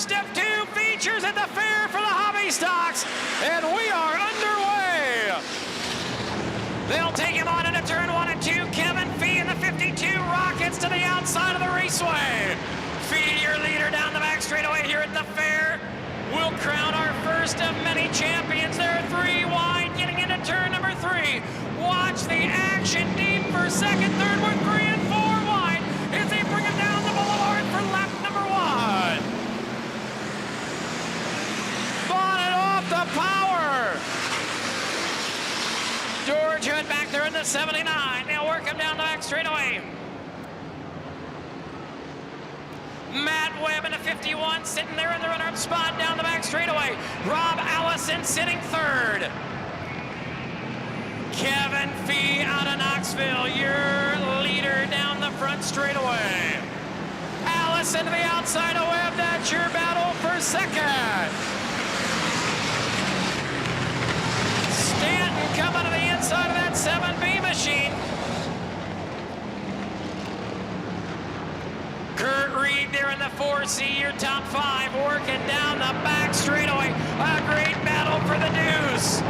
first of two features at the fair for the hobby stocks, and we are underway. They'll take him on into turn 1 and 2. Kevin Fee in the 52 rockets to the outside of the raceway. Fee, your leader down the back straightaway here at the fair. We'll crown our first of many champions. There are 3 wide getting into turn number 3. Watch the action deep for second, third, we're 3 and 4 wide as they bring him down the boulevard for lap number 1. Bonnet off the power. George Hood back there in the 79. They'll work him down the back straightaway. Matt Webb in the 51 sitting there in the runner-up spot down the back straightaway. Rob Allison sitting third. Kevin Fee out of Knoxville, your leader down the front straightaway. Allison to the outside of Webb, that's your battle for second. Stanton coming to the inside of that 7B machine. Kurt Reed there in the 4C, your top 5, working down the back straightaway. A great battle for the deuce.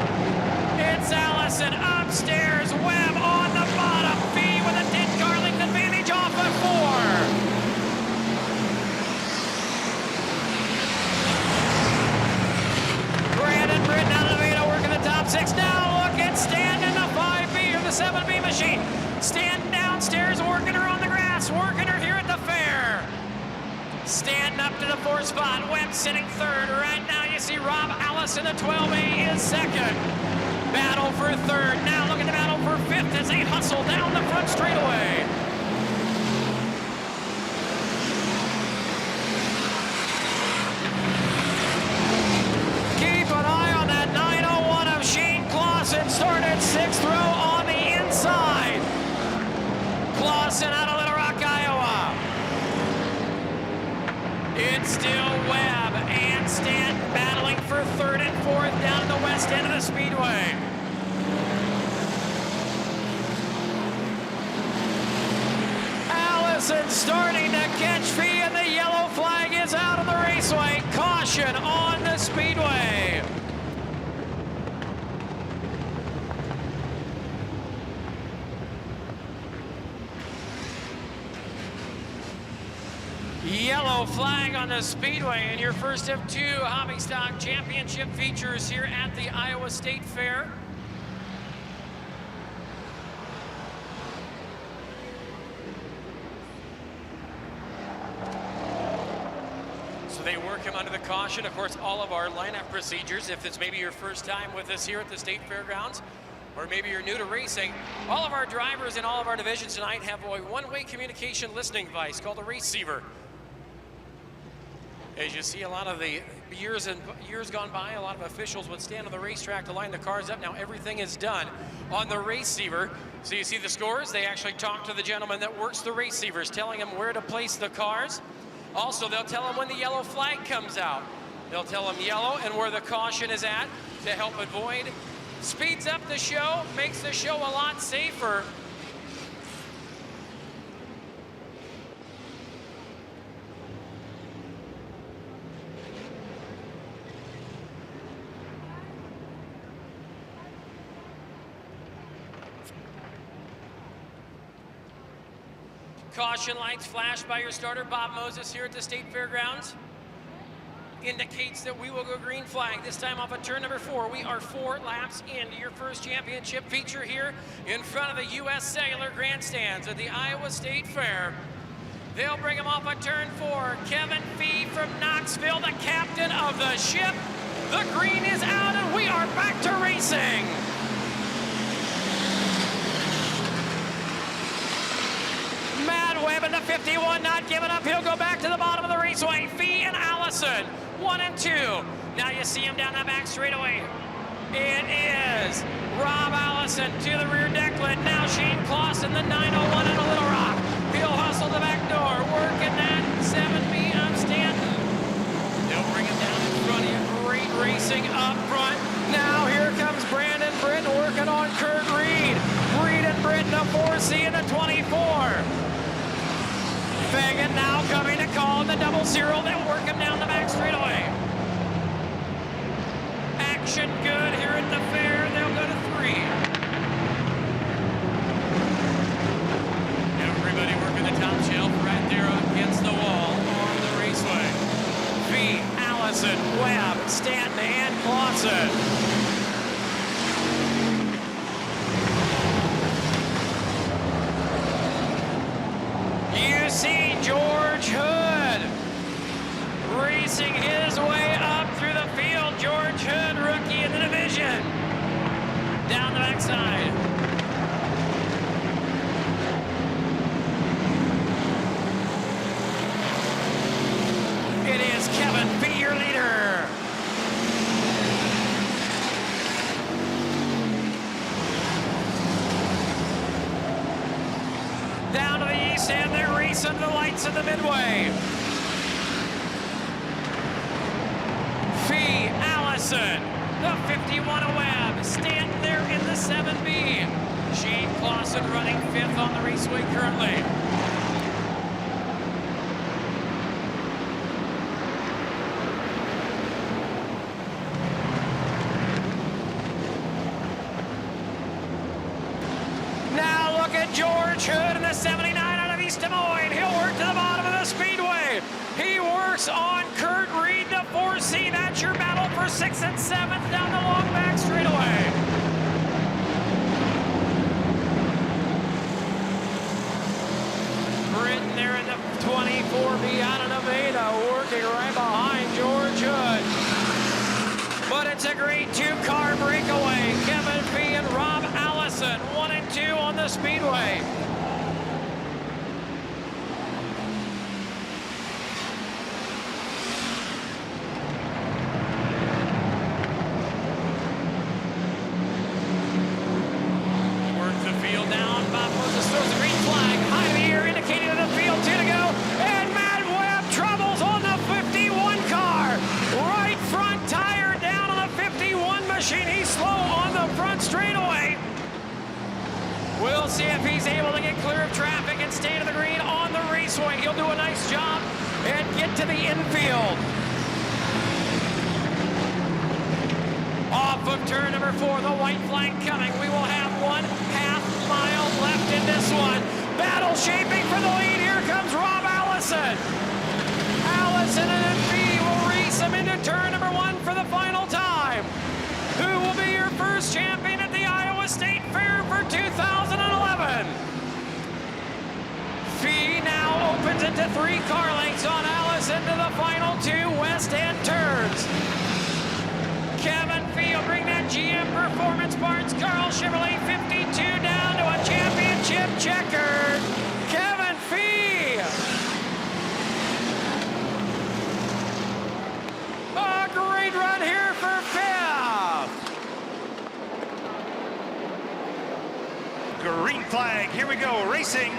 It's Allison upstairs, Webb on the bottom. Fee with a 10-car length advantage off of 4. Brandon Britton out of the Vito working the top 6. Now look at Stanton in the 5B or the 7B machine. Stanton downstairs working her on the grass, working her here at the fair. Stanton up to the 4th spot. Webb sitting third. Right now you see Rob Allison, the 12A is second. Battle for third. Now look at the battle for 5th as they hustle down the front straightaway. Keep an eye on that 901 of Shane Clausen. Started 6th row on the inside. Clausen out of Little Rock, Iowa. It's still Webb and Stanton battling for 3rd and 4th down at the west end of the speedway. Allison starting to catch Fee, and the yellow flag is out of the raceway. Caution on the speedway. Yellow flag on the speedway, and your first of 2 hobby stock championship features here at the Iowa State Fair. So they work him under the caution. Of course, all of our lineup procedures, if it's maybe your first time with us here at the State Fairgrounds, or maybe you're new to racing, all of our drivers in all of our divisions tonight have a one-way communication listening device called a receiver. As you see, a lot of the years gone by, a lot of officials would stand on the racetrack to line the cars up. Now everything is done on the receiver. So you see the scores. They actually talk to the gentleman that works the receivers, telling him where to place the cars. Also, they'll tell him when the yellow flag comes out. They'll tell him yellow and where the caution is at to help avoid. Speeds up the show, makes the show a lot safer. Caution lights flash by your starter, Bob Moses, here at the State Fairgrounds. Indicates that we will go green flag, this time off of turn number 4. We are 4 laps into your first championship feature here in front of the U.S. Cellular Grandstands at the Iowa State Fair. They'll bring him off of turn 4. Kevin Fee from Knoxville, the captain of the ship. The green is out and we are back to racing. Matt Webb in the 51, not giving up. He'll go back to the bottom of the raceway. Fee and Allison, 1 and 2. Now you see him down that back straightaway. It is Rob Allison to the rear decklet. Now Shane Clausen, the 901 in a Little Rock. He'll hustle the back door, working that 7B of Stanton. They'll bring him down in front of you. Great racing up front. Now here comes Brandon Britton working on Kurt Reed. Reed and Britton, a 4C and a 24. Fagan now coming to call in the double zero. They'll work him down the back straightaway. Action good here at the fair. They'll go to 3. Everybody working the top shelf right there against the wall on the raceway. V, Allison, Webb, Stanton, and Clausen. You see George Hood racing his way up through the field. George Hood, rookie in the division. Down the backside. It is Kevin Fee, your leader. Down to the east end, they're racing the lights of the midway. Fee, Allison, the 51 of Webb, Stanton there in the 7B. Gene Clausen running 5th on the raceway currently. Now look at George Hood in the 79 out of East Des Moines. He'll work to the bottom of the speedway. He works on Kurt Reed, the 4C. That's your battle for 6th and 7th down the long back straightaway. Britton there in the 24B out of Nevada, working right behind George Hood. But it's a great 2-car breakaway. Kevin Fee and Rob Allison, 1 and 2 on the speedway. Work the field down. Bob Moses throws the green flag high in the air, indicating to the field 2 to go. And Matt Webb troubles on the 51 car. Right front tire down on the 51 machine. He's slow on the front straightaway. We'll see if he's able to get clear of traffic and stay to the green on the raceway. He'll do a nice job and get to the infield. Off of turn number 4, the white flag coming. We will have 1/2 mile left in this one. Battle shaping for the lead. Here comes Rob Allison. Allison and Fee will race him into turn number 1 for the final time. Who will be your first champion at the Iowa State Fair for 2011? Fee now opens it to 3 car lengths on Allison to the final 2 west end turns. Kevin Fee will bring that GM Performance Parts Carl Chevrolet 52 down to a championship checker. Kevin Fee. A great run here for Fifth. Green flag, here we go, racing.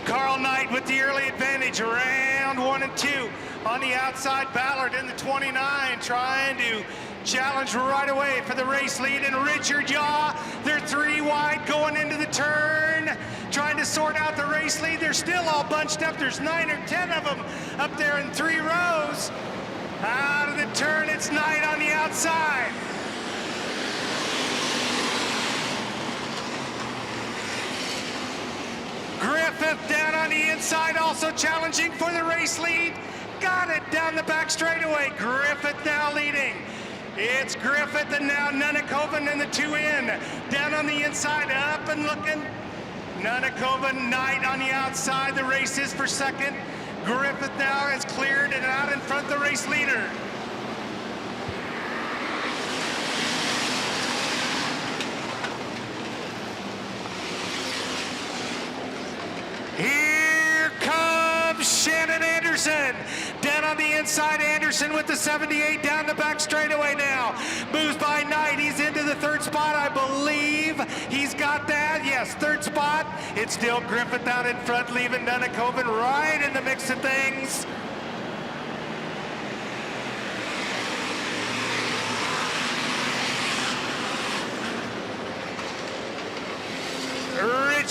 Carl Knight with the early advantage, round 1 and 2. On the outside, Ballard in the 29, trying to challenge right away for the race lead. And Richard Yaw, they're 3 wide going into the turn, trying to sort out the race lead. They're still all bunched up. There's 9 or 10 of them up there in 3 rows. Out of the turn, it's Knight on the outside. Griffith down on the inside, also challenging for the race lead. Got it down the back straightaway. Griffith now leading. It's Griffith and now Nunakoven in the 2 in. Down on the inside, up and looking. Nunakoven, Knight on the outside. The race is for second. Griffith now has cleared and out in front of the race leader. Here comes Shannon Anderson. Down on the inside, Anderson with the 78 down the back straightaway now. Moves by Knight. He's into the 3rd spot, I believe. He's got that. Yes, 3rd spot. It's still Griffith out in front, leaving Nunakoven right in the mix of things.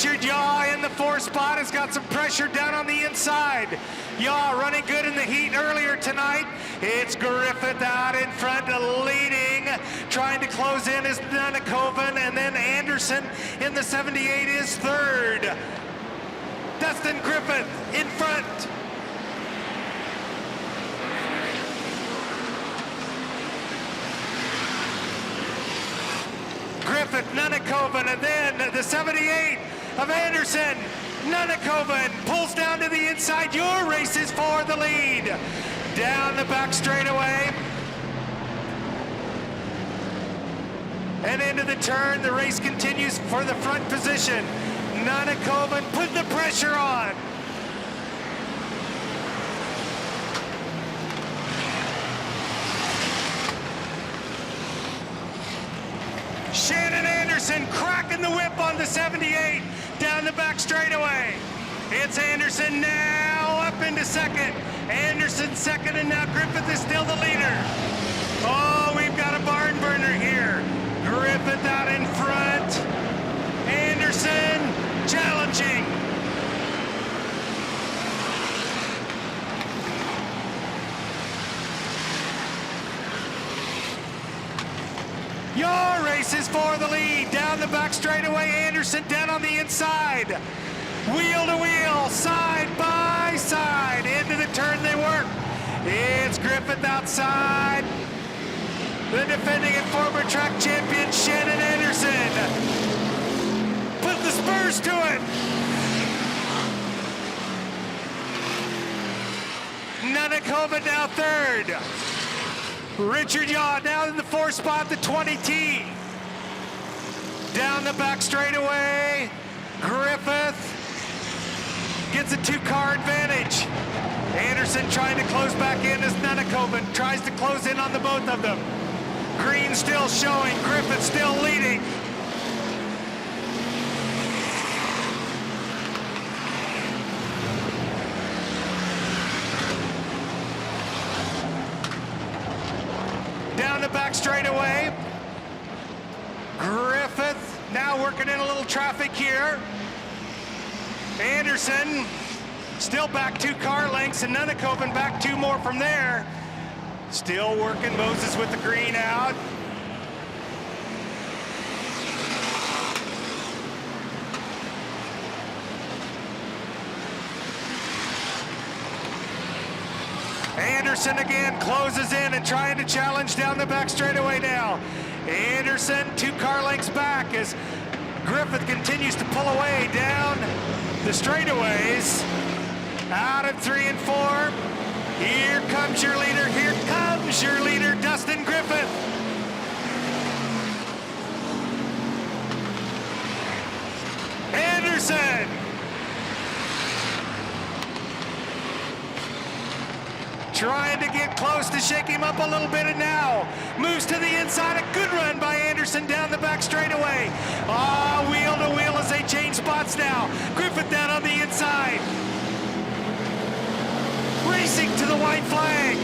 Richard Yaw in the 4 spot has got some pressure down on the inside. Yaw running good in the heat earlier tonight. It's Griffith out in front leading. Trying to close in is Nunakoven, and then Anderson in the 78 is third. Dustin Griffith in front. Griffith, Nunakoven, and then the 78 of Anderson. Nunakoven pulls down to the inside. Your race is for the lead. Down the back straightaway. And into the turn, the race continues for the front position. Nunakoven put the pressure on. Shannon Anderson cracking the whip on the 78 down the back straightaway. It's Anderson now up into second. Anderson second, and now Griffith is still the leader. Oh, we've got a barn burner here. Griffith out in front. Anderson challenging. Your race is for the lead. Down the back straightaway, Anderson down on the inside. Wheel to wheel, side by side. Into the turn they work. It's Griffith outside. The defending and former track champion, Shannon Anderson. Put the spurs to it. Nunakoven now third. Richard Yaw now in the 4 spot, the 20T. Down the back straightaway, Griffith gets a 2-car advantage. Anderson trying to close back in as Nunakoven tries to close in on the both of them. Green still showing, Griffith still leading. Down the back straightaway. Griffith now working in a little traffic here. Anderson still back 2 car lengths, and Nunakoven back 2 more from there. Still working Moses with the green out. Anderson again closes in and trying to challenge down the back straightaway now. Anderson 2 car lengths back as Griffith continues to pull away down the straightaways. Out of 3 and 4. Here comes your leader. Here comes your leader, Dustin Griffith. Anderson. Trying to get close to shake him up a little bit, and now moves to the inside. A good run by Anderson down the back straightaway. Wheel to wheel as they change spots now. Griffith down on the inside. Racing to the white flag.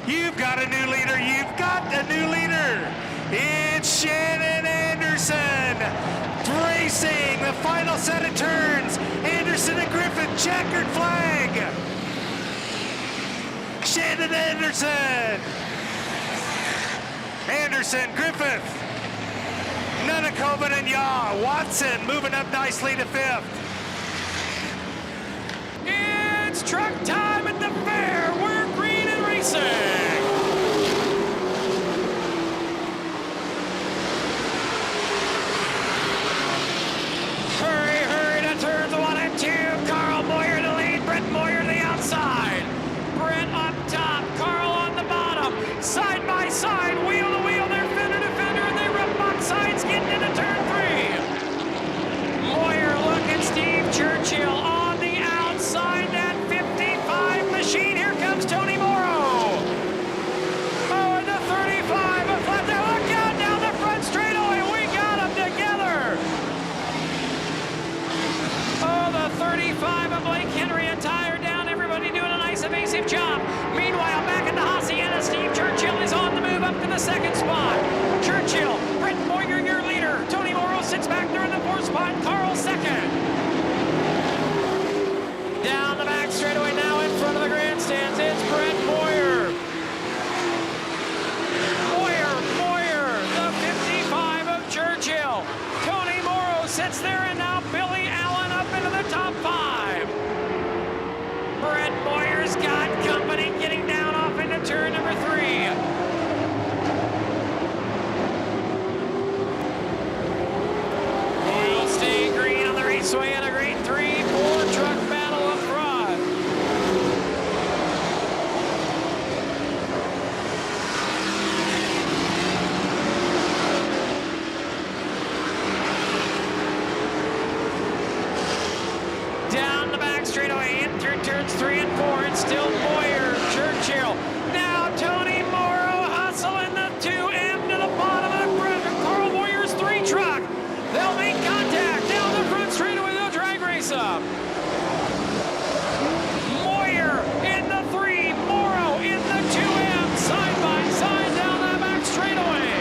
You've got a new leader. You've got a new leader. It's Shannon Anderson racing the final set of turns. Anderson and Griffith, checkered flag. Shannon Anderson. Anderson, Griffith, Nunakoven, and Yaw. Watson moving up nicely to 5th. It's truck time at the fair. We're green and racing. Hurry to turns 1 and 2. Carl Moyer to lead. Brent Moyer to the outside. Brent up top. Carl on the bottom. Side by side. Wheel to wheel. They're fender to fender. And they rub box sides getting into turn 3. Moyer looking Steve Churchill on the outside. That 55 from Blake Henry, a tire down. Everybody doing a nice evasive job. Meanwhile, back at the Hacienda, Steve Churchill is on the move up to the second spot. Churchill, Brett Boyer, your leader. Tony Morrow sits back there in the fourth spot. Carl second. Down the back straightaway now in front of the grandstands, it's Brett Boyer. Boyer, the 55 of Churchill. Tony Morrow sits there, and now Billy Allen up into the top 5. Brett Boyer's got company getting down off into turn number 3. We'll stay green on the raceway and a great 3-4 truck battle up front. Down the back straightaway in through turns 3 and 4. It's still Boyer, Churchill. Now Tony Morrow hustling the 2M to the bottom of the front. Carl Boyer's 3 truck. They'll make contact down the front straightaway. They'll drag race up. Moyer in the 3, Morrow in the 2M, side by side down that back straightaway.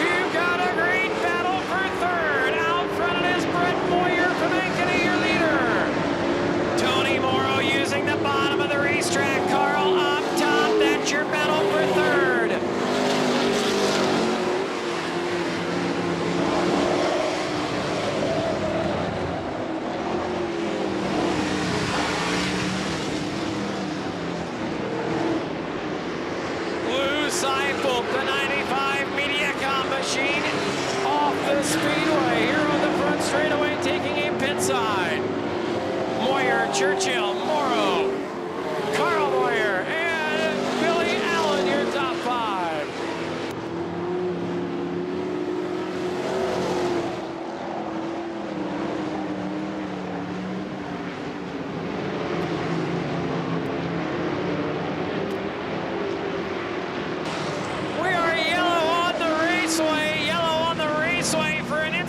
You've got a great battle for third. Out front it is Brett Moyer from Ankeny, your leader. Tony Morrow using the bottom of the racetrack. Carl up top. That's your battle for third. Seifelt, the 95 Mediacom machine off the speedway. Here on the front straightaway taking a pit side. Moyer, Churchill, Morrow, Carl Moyer, and Billy Allen, your top 5.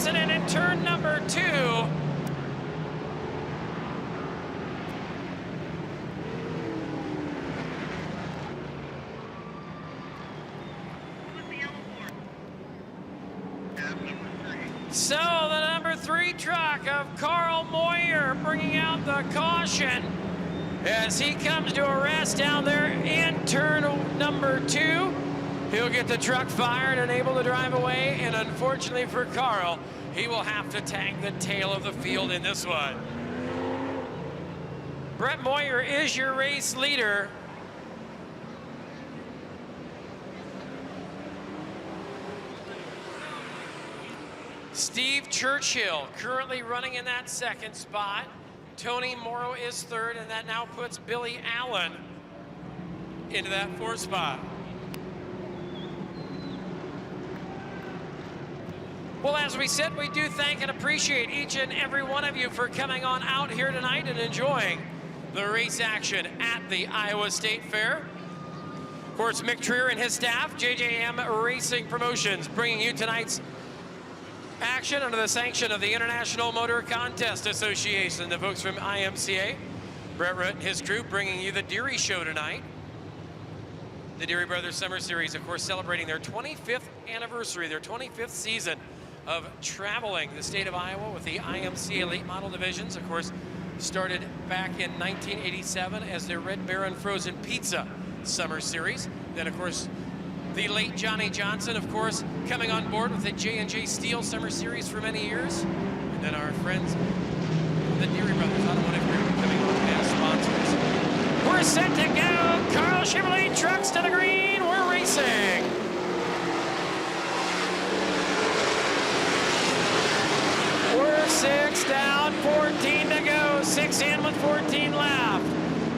In turn number 2. So the number 3 truck of Carl Moyer bringing out the caution as he comes to a rest down there in turn number 2. He'll get the truck fired and able to drive away, and unfortunately for Carl, he will have to tag the tail of the field in this one. Brett Moyer is your race leader. Steve Churchill currently running in that second spot. Tony Morrow is third, and that now puts Billy Allen into that 4th spot. Well, as we said, we do thank and appreciate each and every one of you for coming on out here tonight and enjoying the race action at the Iowa State Fair. Of course, Mick Trier and his staff, JJM Racing Promotions, bringing you tonight's action under the sanction of the International Motor Contest Association, the folks from IMCA. Brett Rutt and his crew bringing you the Deary Show tonight. The Deary Brothers Summer Series, of course, celebrating their 25th anniversary, their 25th season of traveling the state of Iowa with the IMCA late model divisions. Of course, started back in 1987 as their Red Baron Frozen Pizza Summer Series. Then, of course, the late Johnny Johnson, of course, coming on board with the J&J Steel Summer Series for many years. And then our friends, the Deary Brothers Automotive Group, coming on as sponsors. We're set to go. Carl Chevrolet trucks to the green. We're racing. We're 6 down, 14 to go. 6 in with 14 left.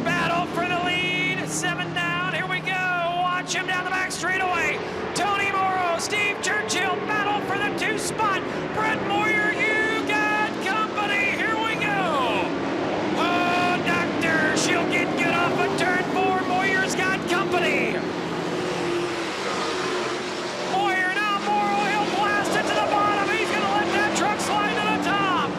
Battle for the lead. 7 down. Here we go. Watch him down the back straightaway. Tony Morrow, Steve Churchill, battle for the 2 spot. Brett Moyer, you got company. Here we go. Oh, Doctor, she'll get good off of turn 4. Moyer's got company. Moyer, now Morrow, he'll blast it to the bottom. He's going to let that truck slide to the top.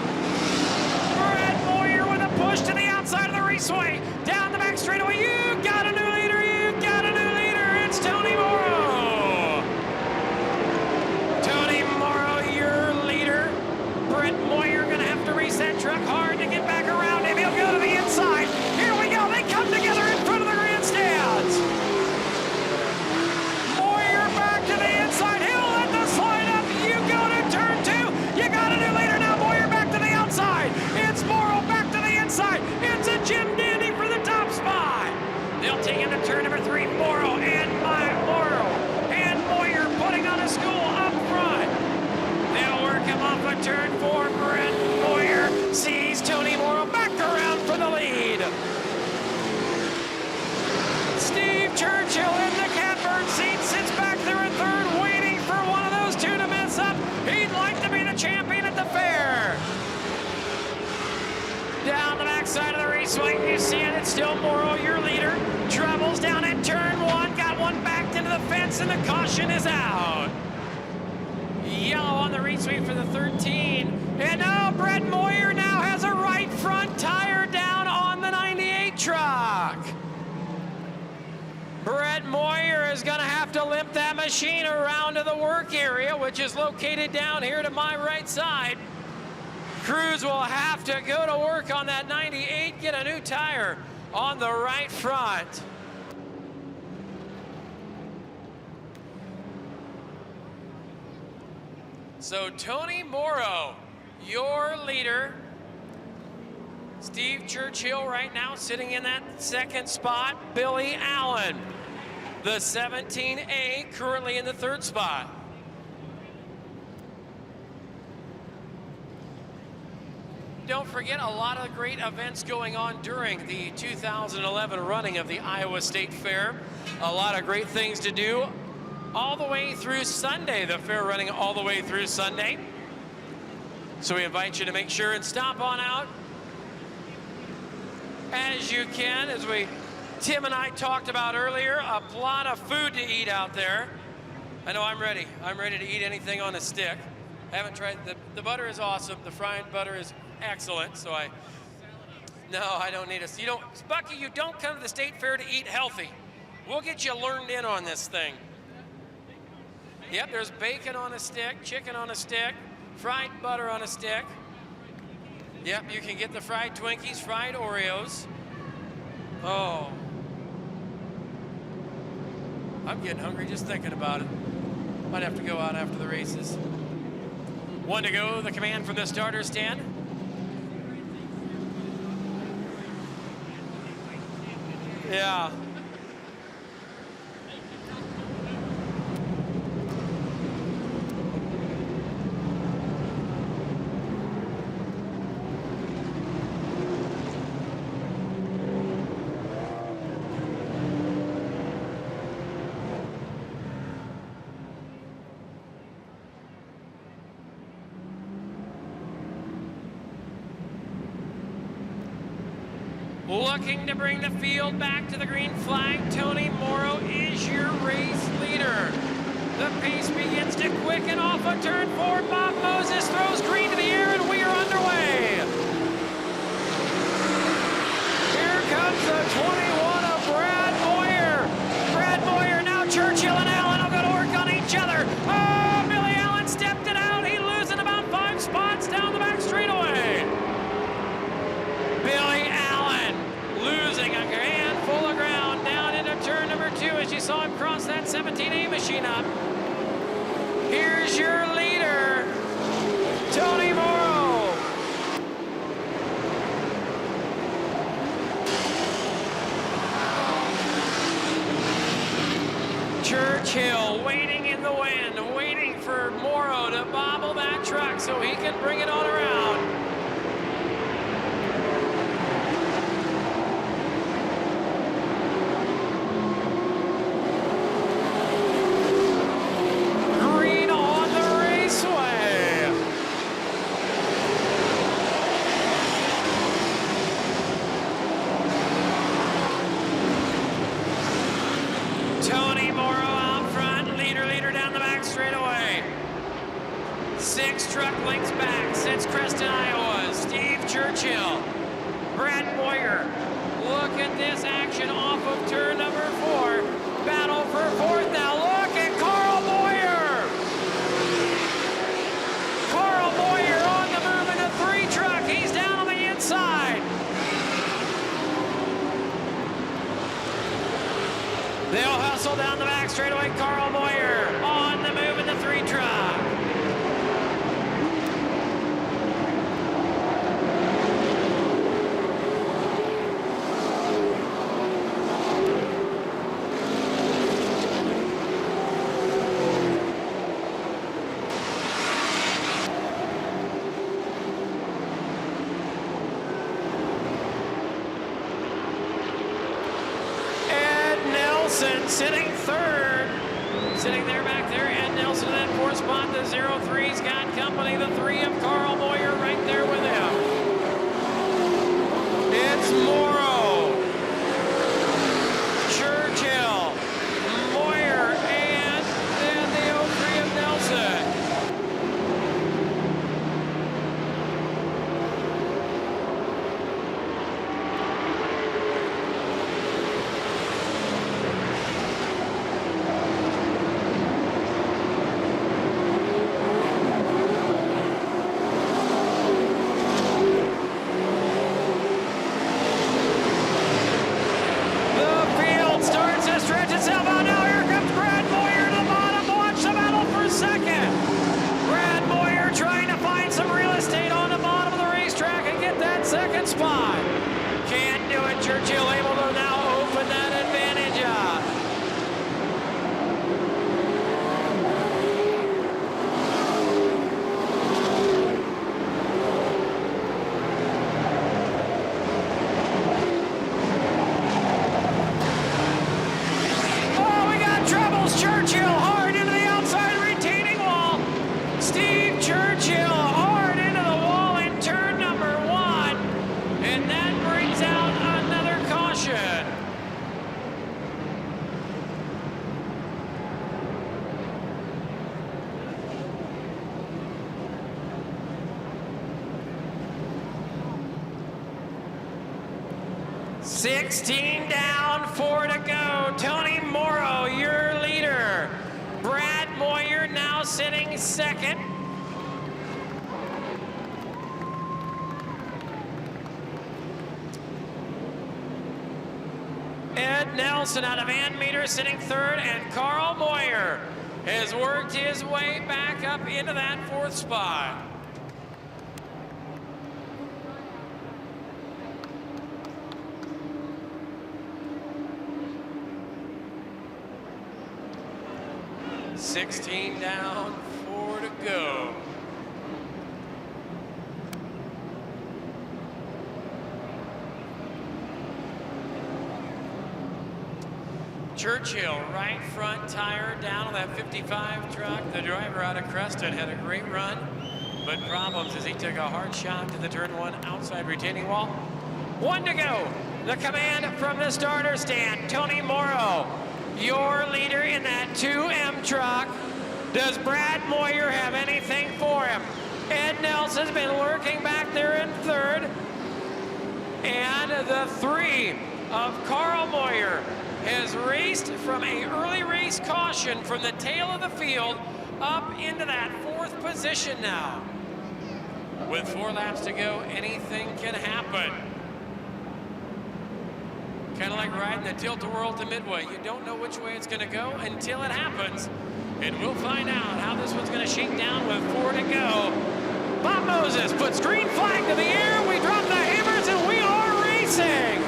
of turn 4. Brett Moyer sees Tony Morrow back around for the lead. Steve Churchill in the catbird seat sits back there in third, waiting for one of those two to mess up. He'd like to be the champion at the fair. Down the backside of the raceway, you see it. It's still Morrow, your leader. Travels down at turn 1. Got one backed into the fence, and the caution is out. Yellow on the raceway for the 13. And now Brett Moyer now has a right front tire down on the 98 truck. Brett Moyer is going to have to limp that machine around to the work area, which is located down here to my right side. Crews will have to go to work on that 98, get a new tire on the right front. So Tony Morrow, your leader. Steve Churchill right now sitting in that second spot. Billy Allen, the 17A, currently in the third spot. Don't forget, a lot of great events going on during the 2011 running of the Iowa State Fair. A lot of great things to do all the way through Sunday. The fair running all the way through Sunday. So we invite you to make sure and stop on out as you can. As Tim and I talked about earlier, a lot of food to eat out there. I know I'm ready. I'm ready to eat anything on a stick. I haven't tried, the butter is awesome. The fried butter is excellent, so I don't need Bucky, you don't come to the State Fair to eat healthy. We'll get you learned in on this thing. Yep, there's bacon on a stick, chicken on a stick, fried butter on a stick. Yep, you can get the fried Twinkies, fried Oreos. Oh. I'm getting hungry just thinking about it. Might have to go out after the races. 1 to go, the command from the starter stand. Yeah. Looking to bring the field back to the green flag, Tony Morrow is your race leader. The pace begins to quicken off of turn 4. Bob Moses throws green to the air, and we are underway. Here comes the 21 of Brad Moyer. Brad Moyer, now Churchill and Allen will go to work on each other. Oh, Billy Allen stepped it out. He's losing about 5 spots down the back straightaway. Billy Allen losing a handful of ground down into turn number 2 as you saw him cross that 17A machine up. Here's your leader, Tony Morrow. Churchill waiting in the wind, waiting for Morrow to bobble that truck so he can bring it on around. Tony Morrow out front, leader down the back straightaway. 6 truck lengths back, sits Creston, Iowa. Steve Churchill, Brad Moyer. Look at this action off of turn number 4. Battle for 4th now. Look at Carl Moyer. Carl Moyer on the move in the 3 truck. He's down on the inside. They'll hustle down the back straightaway. Carl Moyer on the move in the 3 truck. spot. Can't do it. Churchill able to now open that advantage up. Oh, we got troubles. Churchill hard into the outside retaining wall. Steve Churchill hard into the wall in turn number 1. And that brings out another caution. $16 down, 4 to go. Tony Morrow, your leader. Brad Moyer now sitting second. Ed Nelson out of Van Meter sitting third, and Carl Moyer has worked his way back up into that 4th spot. $16 down, 4 to go. Churchill, right front tire down on that 55 truck. The driver out of Creston had a great run, but problems as he took a hard shot to the turn 1 outside retaining wall. 1 to go. The command from the starter stand. Tony Morrow, your leader in that 2M truck. Does Brad Moyer have anything for him? Ed Nelson's been lurking back there in third. And the 3 of Carl Moyer has raced from an early race caution from the tail of the field up into that 4th position now. With 4 laps to go, anything can happen. Kind of like riding the tilt-a-whirl to Midway. You don't know which way it's going to go until it happens. And we'll find out how this one's going to shake down with 4 to go. Bob Moses puts green flag to the air. We drop the hammers and we are racing.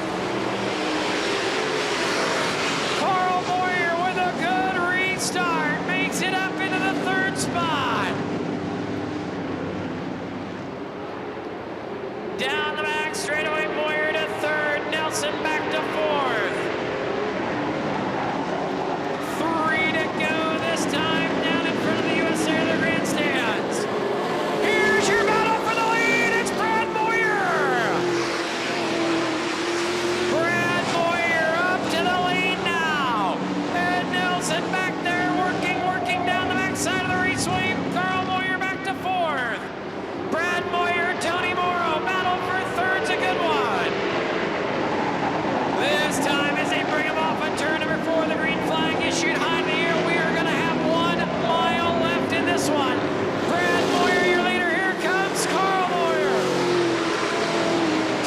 Carl Moyer with a good restart. Makes it up into the 3rd spot. Down the back straightaway, Moyer to 3rd. Nelson back to 4th. 3 to go this time down in front of the USA of the Grandstands. Here's your battle for the lead. It's Brad Moyer. Brad Moyer up to the lead now. And Nelson back there working down the backside of the race sweep. Carl Moyer back to 4th. Brad Moyer, Tony Morrow, battle for 3rd's a good one. This time as they bring him off on turn number 4, the green flag issued high in the air. We are going to have 1 mile left in this one. Brad Moyer, your leader. Here comes Carl Moyer.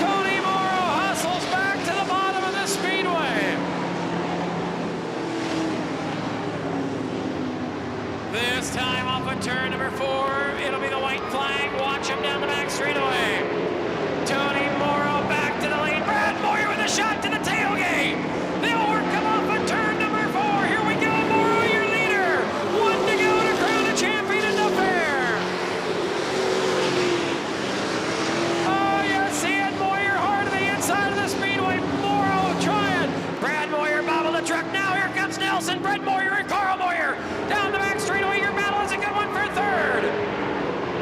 Tony Morrow hustles back to the bottom of the speedway. This time off of turn number 4, it'll be the white flag. Watch him down the back straightaway. Tony Morrow back to the lead. Brad Moyer with a shot to the tailgate. They'll work him off of turn number 4. Here we go, Morrow, your leader. 1 to go to crown a champion in the fair. Oh, you see it, Moyer hard to the inside of the speedway. Morrow trying. Brad Moyer bobble the truck. Now here comes Nelson, Brad Moyer, and Carl Moyer. Down the back straightaway, your battle is a good one for 3rd.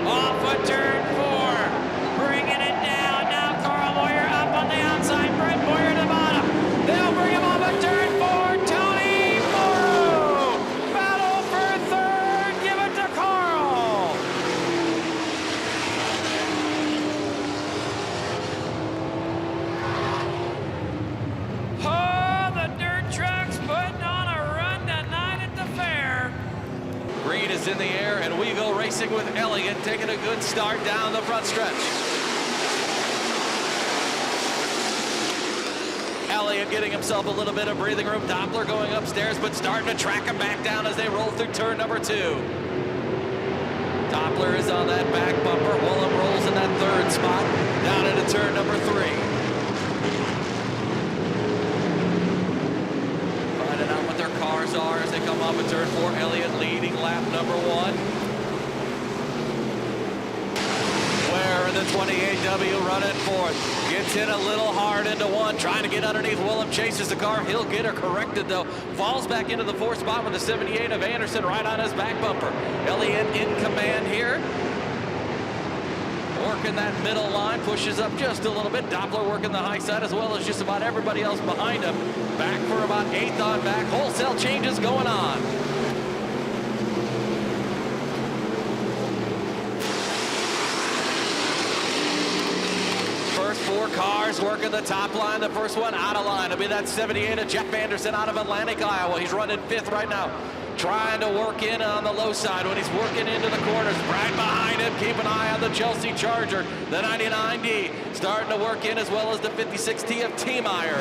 Off of turn 4, bringing it down. Now Carl Moyer up on the outside, Brett Moyer to the bottom. They'll bring him off of turn 4. Tony Morrow, battle for 3rd. Give it to Carl. Oh, the dirt truck's putting on a run tonight at the fair. Green is in the air, and we go racing with Elliott, taking a good start down the front stretch. Elliott getting himself a little bit of breathing room. Doppler going upstairs, but starting to track him back down as they roll through turn number 2. Doppler is on that back bumper. Willem rolls into that third spot down into turn number 3. Finding out what their cars are as they come off of turn 4. Elliott leading lap number 1. Ware in the 28W running fourth. Gets in a little hard into 1, trying to get underneath Willem. Chases the car. He'll get her corrected, though. Falls back into the 4th spot with the 78 of Anderson right on his back bumper. Elliott in command here. Working that middle line, pushes up just a little bit. Doppler working the high side as well as just about everybody else behind him. Back for about 8th on back. Wholesale changes going on. First 4 cars working the top line. The first one out of line. It'll be that 78 of Jeff Anderson out of Atlantic, Iowa. He's running 5th right now. Trying to work in on the low side when he's working into the corners. Right behind him, keep an eye on the Chelsea Charger. The 99D starting to work in as well as the 56T of T-Meyer.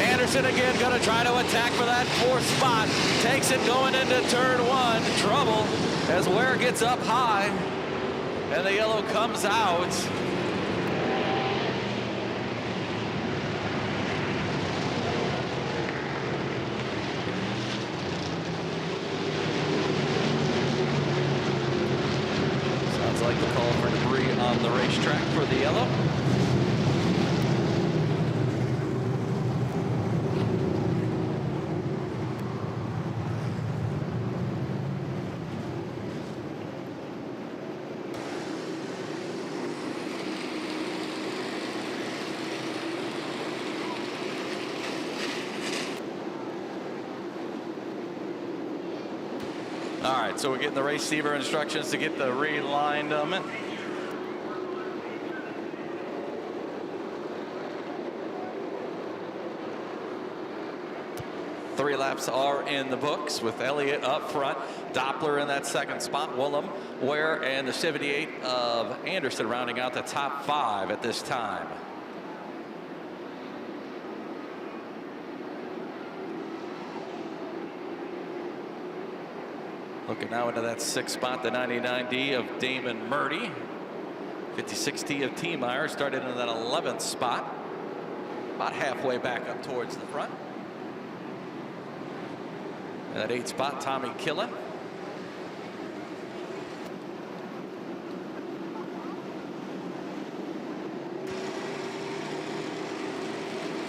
Anderson again going to try to attack for that 4th spot. Takes it going into turn 1. Trouble as Ware gets up high. And the yellow comes out. Like the call for debris on the racetrack for the yellow. All right, so we're getting the race receiver instructions to get the relined element. Three laps are in the books with Elliott up front, Doppler in that 2nd spot, Willem, Ware, and the 78 of Anderson rounding out the top 5 at this time. Looking now into that 6th spot, the 99D of Damon Murdy. 56T of T-Meyer started in that 11th spot. About halfway back up towards the front. And that 8th spot, Tommy Killen.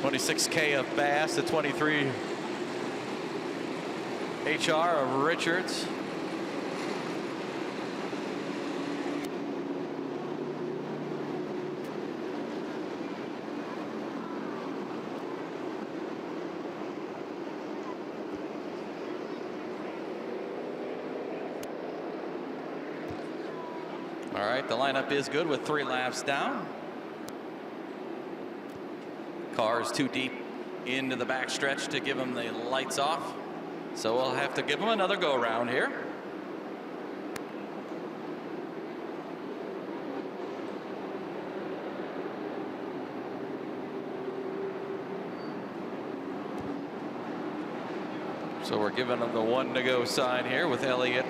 $26K of Bass, the 23 HR of Richards. All right, the lineup is good with 3 laps down. Cars too deep into the backstretch to give them the lights off. So we'll have to give them another go around here. So we're giving them the 1 to go sign here with Elliott.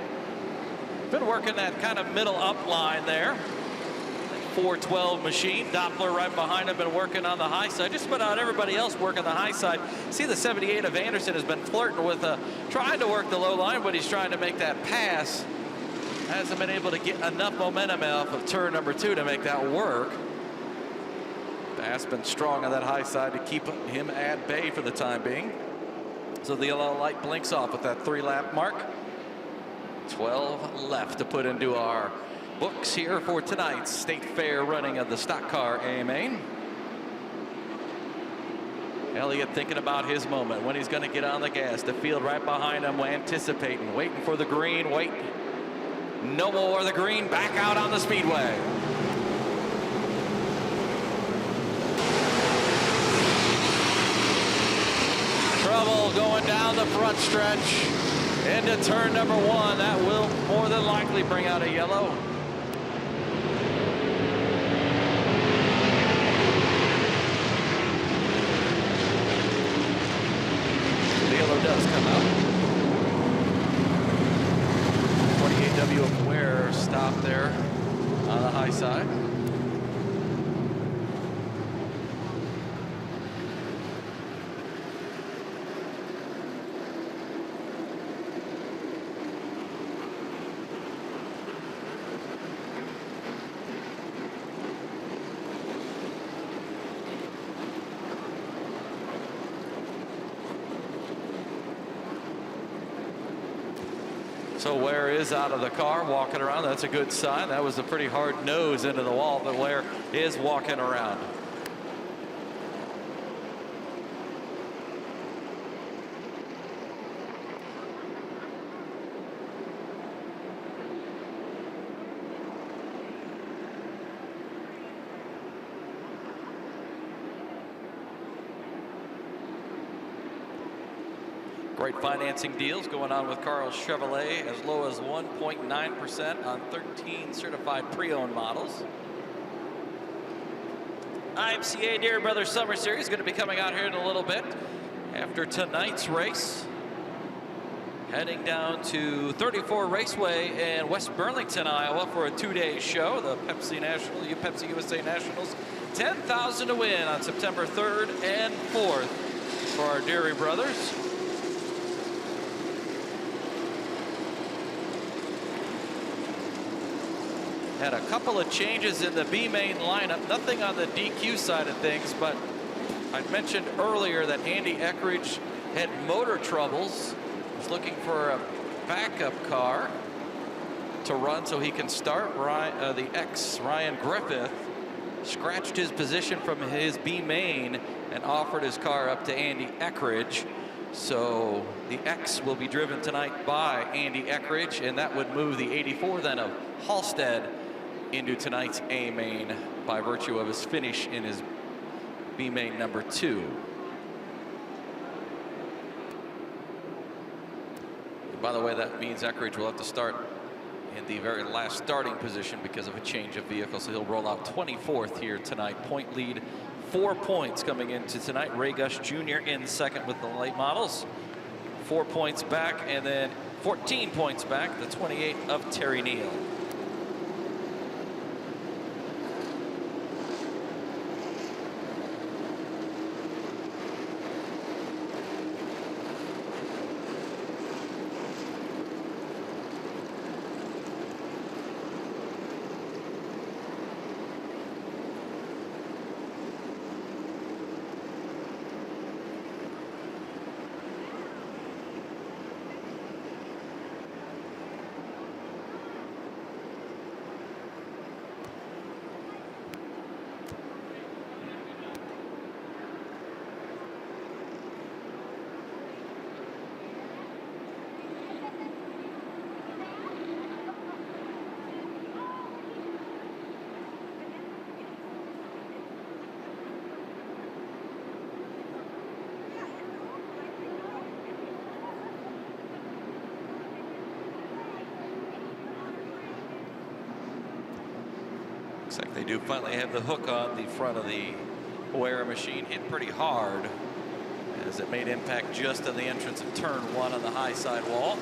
Been working that kind of middle up line there. That 412 machine. Doppler right behind him, been working on the high side. Just about everybody else working the high side. See the 78 of Anderson has been flirting with trying to work the low line, but he's trying to make that pass. Hasn't been able to get enough momentum off of turn number 2 to make that work. Bass been strong on that high side to keep him at bay for the time being. So the yellow light blinks off at that 3-lap mark. 12 left to put into our books here for tonight's State Fair running of the stock car AMA. Elliott thinking about his moment when he's going to get on the gas. The field right behind him, anticipating, waiting for the green. Wait, no more the green. Back out on the speedway. Trouble going down the front stretch into turn number 1. That will more than likely bring out a yellow. The yellow does come out. 3W of Ware stop there on the high side. So Ware is out of the car, walking around. That's a good sign. That was a pretty hard nose into the wall, but Ware is walking around. Great financing deals going on with Carl Chevrolet, as low as 1.9% on 13 certified pre-owned models. IMCA Deere Brothers Summer Series is going to be coming out here in a little bit after tonight's race. Heading down to 34 Raceway in West Burlington, Iowa for a two-day show. The Pepsi USA Nationals. $10,000 to win on September 3rd and 4th for our Deere brothers. Had a couple of changes in the B main lineup, nothing on the DQ side of things, but I mentioned earlier that Andy Eckridge had motor troubles. Was looking for a backup car to run so he can start. Ryan Griffith scratched his position from his B main and offered his car up to Andy Eckridge. So the X will be driven tonight by Andy Eckridge, and that would move the 84 then of Halstead into tonight's A main by virtue of his finish in his B main number 2. And by the way, that means Eckridge will have to start in the very last starting position because of a change of vehicle, so he'll roll out 24th here tonight. Point lead, 4 points coming into tonight. Ray Gush Jr. in second with the late models. 4 points back, and then 14 points back, the 28 of Terry Neal. Looks like they do finally have the hook on the front of the Ware machine. Hit pretty hard as it made impact just on the entrance of turn 1 on the high side wall.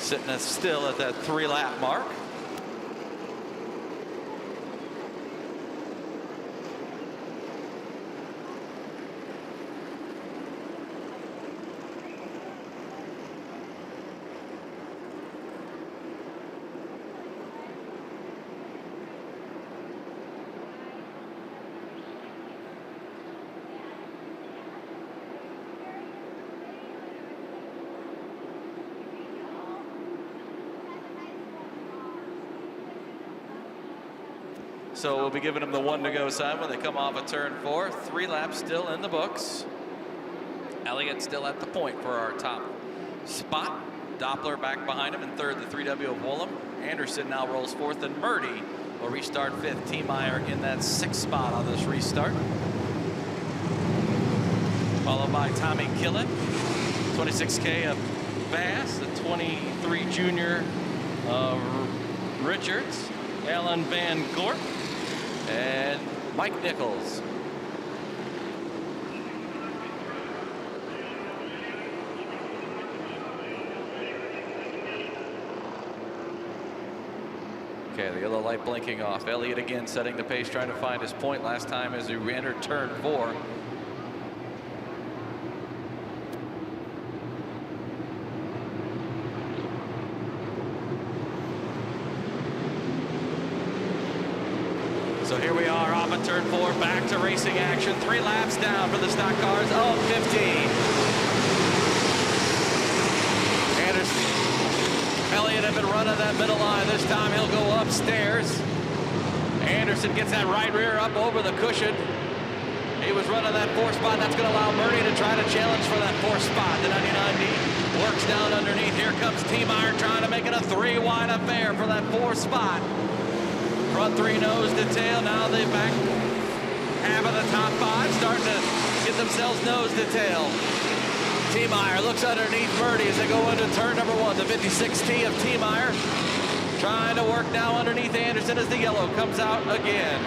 Sitting still at that 3-lap mark. So we'll be giving them the 1 to go sign when they come off of turn 4. 3 laps still in the books. Elliott still at the point for our top spot. Doppler back behind him in third, the 3W of Woolham. Anderson now rolls 4th, and Murdy will restart 5th. T-Meyer in that 6th spot on this restart. Followed by Tommy Killen, 26K of Bass, the 23 junior of Richards. Alan Van Gorp, and Mike Nichols. Okay, the yellow light blinking off. Elliott again setting the pace, trying to find his point last time as he entered turn 4. So here we are off of turn 4, back to racing action. 3 laps down for the stock cars of 15. Elliott had been running that middle line. This time he'll go upstairs. Anderson gets that right rear up over the cushion. He was running that 4th spot. That's going to allow Murray to try to challenge for that 4th spot. The 99D works down underneath. Here comes T-Meyer trying to make it a 3-wide affair for that 4th spot. Front 3 nose to tail. Now the back half of the top 5 starting to get themselves nose to tail. T-Meyer looks underneath Murdy as they go into turn number 1. The 56T of T-Meyer trying to work now underneath Anderson as the yellow comes out again.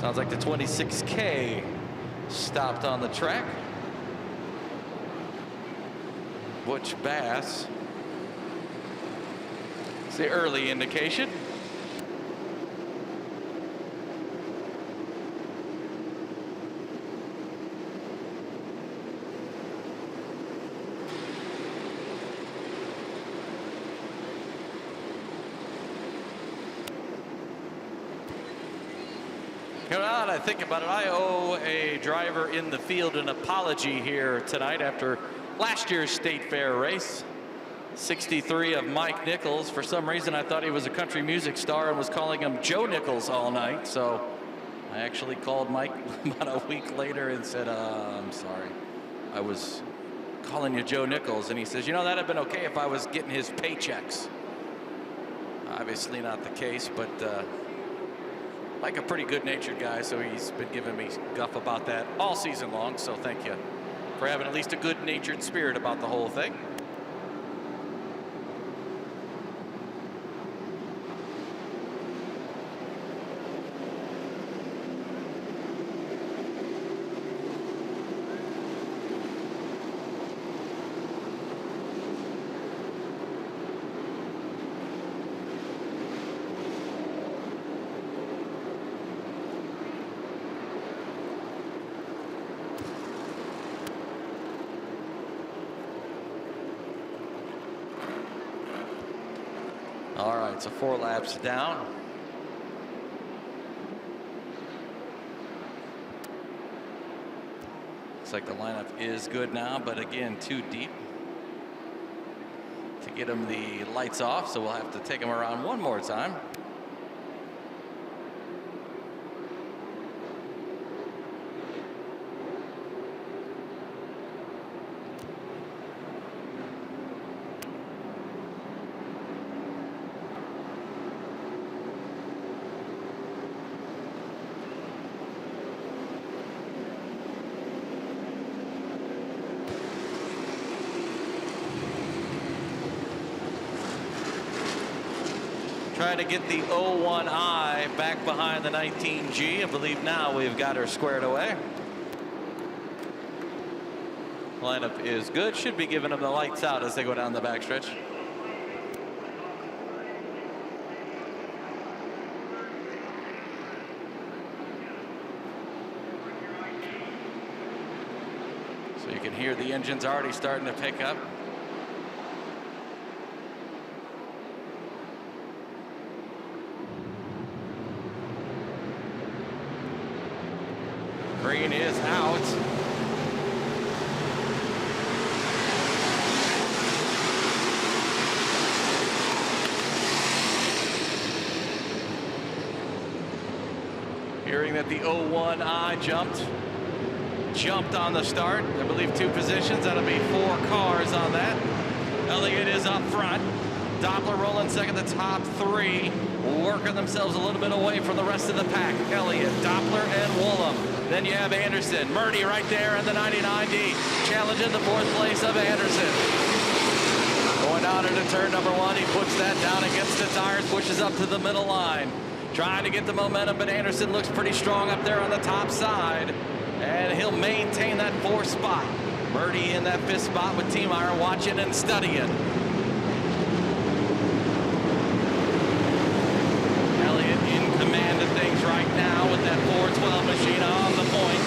Sounds like the 26K stopped on the track. Butch Bass. It's the early indication. Now that I think about it, I owe a driver in the field an apology here tonight after last year's State Fair race. 63 of Mike Nichols. For some reason, I thought he was a country music star and was calling him Joe Nichols all night. So I actually called Mike about a week later and said, I'm sorry. I was calling you Joe Nichols. And he says, you know, that'd have been okay if I was getting his paychecks. Obviously not the case, but Mike a pretty good-natured guy, so he's been giving me guff about that all season long. So thank you for having at least a good-natured spirit about the whole thing. All right, so 4 laps down. Looks like the lineup is good now, but again, too deep to get him the lights off, so we'll have to take him around one more time. Trying to get the 01I back behind the 19G. I believe now we've got her squared away. Lineup is good. Should be giving them the lights out as they go down the backstretch. So you can hear the engines already starting to pick up. Green is out. Hearing that the 01I jumped on the start. I believe 2 positions. That'll be 4 cars on that. Elliott is up front. Doppler rolling second. The top three working themselves a little bit away from the rest of the pack. Elliott, Doppler, and Woolham. Then you have Anderson. Murdy right there in the 99D. Challenging the fourth place of Anderson. Going down into turn number one. He puts that down against the tires. Pushes up to the middle line. Trying to get the momentum, but Anderson looks pretty strong up there on the top side. And he'll maintain that fourth spot. Murdy in that fifth spot with T-Meyer watching and studying. Elliott in command of things right now with that 412 machine on the point.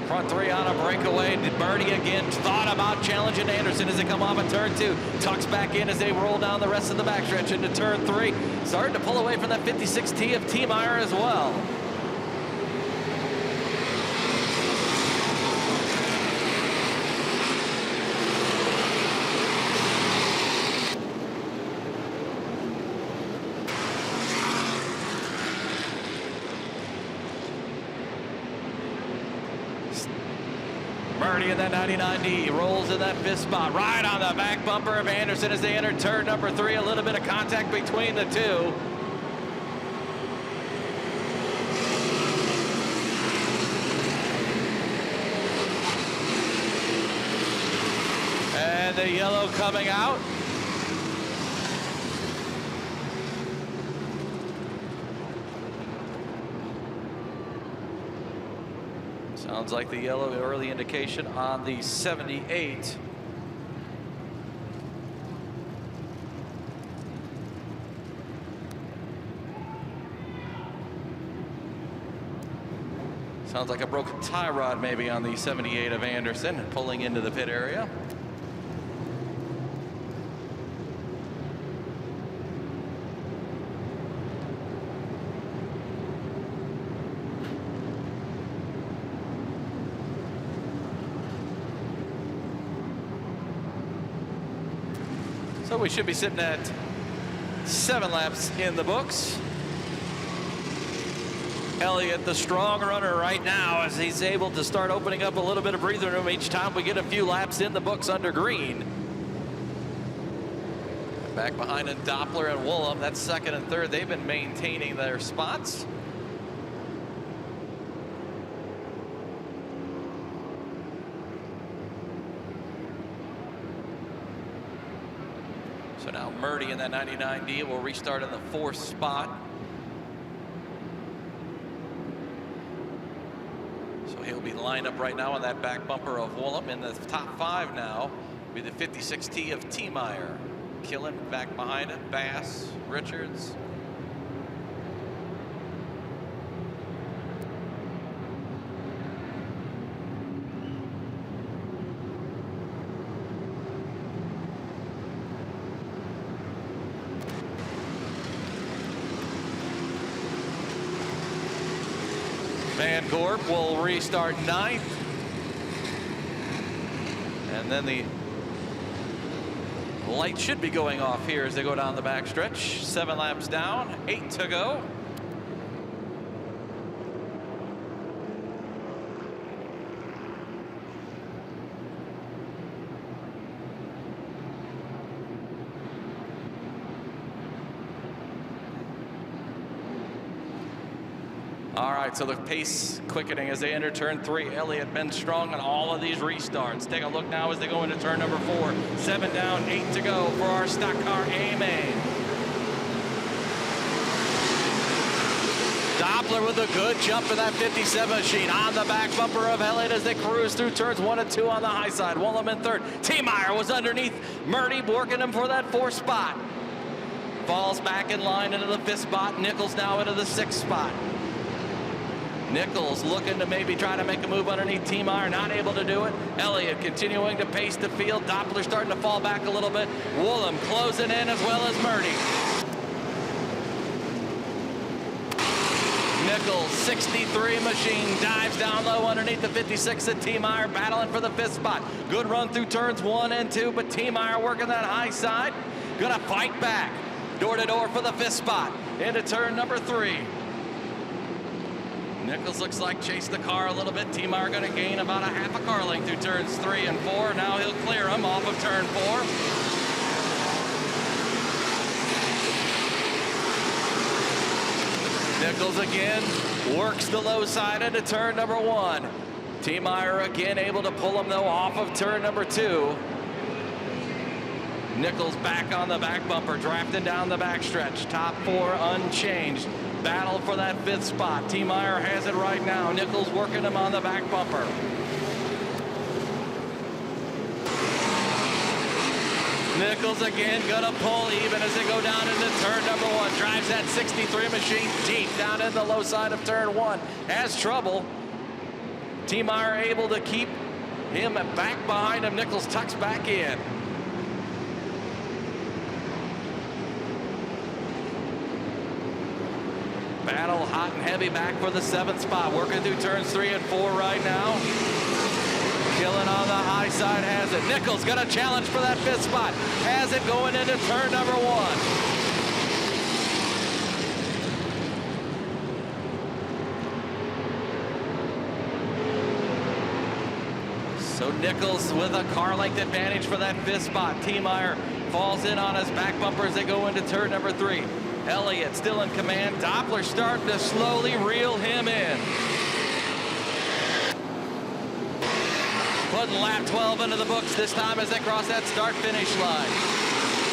Front three on a breakaway. Murdy again thought about challenging Anderson as they come off of turn two. Tucks back in as they roll down the rest of the backstretch into turn three. Starting to pull away from that 56T of T-Meyer as well. Murdy in that 99D rolls in that fifth spot, right on the back bumper of Anderson as they enter turn number three. A little bit of contact between the two. And the yellow coming out. Sounds like the yellow early indication on the 78. Sounds like a broken tie rod maybe on the 78 of Anderson, pulling into the pit area. So we should be sitting at 7 laps in the books. Elliott, the strong runner right now, as he's able to start opening up a little bit of breathing room each time we get a few laps in the books under green. Back behind in Doppler and Woolham, that's second and third. They've been maintaining their spots. So now Murdy in that 99D will restart in the fourth spot. So he'll be lined up right now on that back bumper of Woolham. In the top five now will be the 56T of T-Meyer. Killen back behind it, Bass, Richards. Van Gorp will restart ninth. And then the light should be going off here as they go down the backstretch. 7 laps down, 8 to go. All right, so the pace quickening as they enter turn three. Elliott been strong on all of these restarts. Take a look now as they go into turn number 4. 7 down, 8 to go for our stock car A-Main. Doppler with a good jump for that 57 machine on the back bumper of Elliott as they cruise through turns 1 and 2 on the high side. Woolham in third. T-Meyer was underneath. Murdy working him for that 4th spot. Falls back in line into the 5th spot. Nichols now into the 6th spot. Nichols looking to maybe try to make a move underneath T-Meyer, not able to do it. Elliott continuing to pace the field. Doppler starting to fall back a little bit. Woolham closing in as well as Murdy. Nichols, 63 machine, dives down low underneath the 56 at T-Meyer, battling for the 5th spot. Good run through turns 1 and 2, but T-Meyer working that high side. Gonna fight back. door to door for the 5th spot into turn number 3. Nichols looks like chased the car a little bit. T-Meyer going to gain about a half a car length through turns 3 and 4. Now he'll clear him off of turn 4. Nichols again works the low side into turn number 1. T-Meyer again able to pull him though off of turn number 2. Nichols back on the back bumper, drafting down the backstretch. Top 4 unchanged. Battle for that 5th spot. T-Meyer has it right now. Nichols working him on the back bumper. Nichols again gonna pull even as they go down into turn number 1. Drives that 63 machine deep down in the low side of turn 1. Has trouble. T-Meyer able to keep him back behind him. Nichols tucks back in. Battle hot and heavy back for the 7th spot. Working through turns 3 and 4 right now. Killing on the high side has it. Nichols got a challenge for that 5th spot. Has it going into turn number 1. So Nichols with a car length advantage for that 5th spot. T-Meyer falls in on his back bumper as they go into turn number 3. Elliott still in command. Doppler starting to slowly reel him in. Putting lap 12 into the books this time as they cross that start-finish line.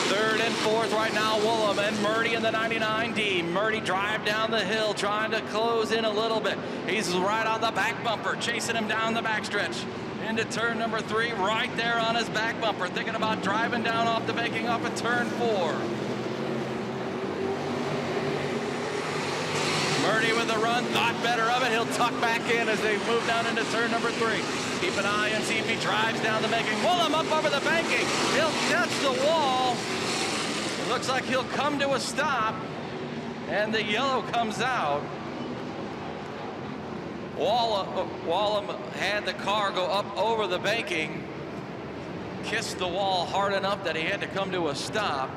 3rd and 4th right now, Woolham and Murdy in the 99D. Murdy drive down the hill, trying to close in a little bit. He's right on the back bumper, chasing him down the backstretch. Into turn number 3, right there on his back bumper, thinking about driving down off the banking off of turn 4. Murdy with the run, thought better of it. He'll tuck back in as they move down into turn number 3. Keep an eye and see if he drives down the banking. Woolham up over the banking. He'll catch the wall. It looks like he'll come to a stop, and the yellow comes out. Woolham had the car go up over the banking, kissed the wall hard enough that he had to come to a stop.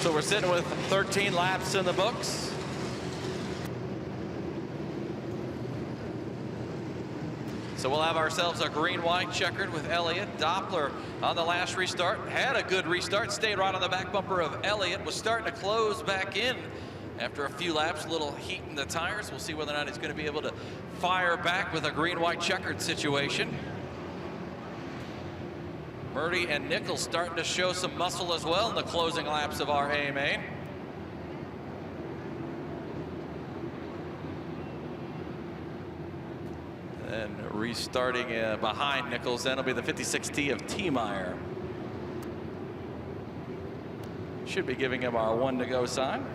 So we're sitting with 13 laps in the books. So we'll have ourselves a green-white checkered with Elliott. Doppler on the last restart. Had a good restart. Stayed right on the back bumper of Elliott. Was starting to close back in after a few laps. A little heat in the tires. We'll see whether or not he's going to be able to fire back with a green-white checkered situation. Murdy and Nichols starting to show some muscle as well in the closing laps of our AMA. And restarting behind Nichols, then will be the 56T of T-Meyer. Should be giving him our 1 to go sign.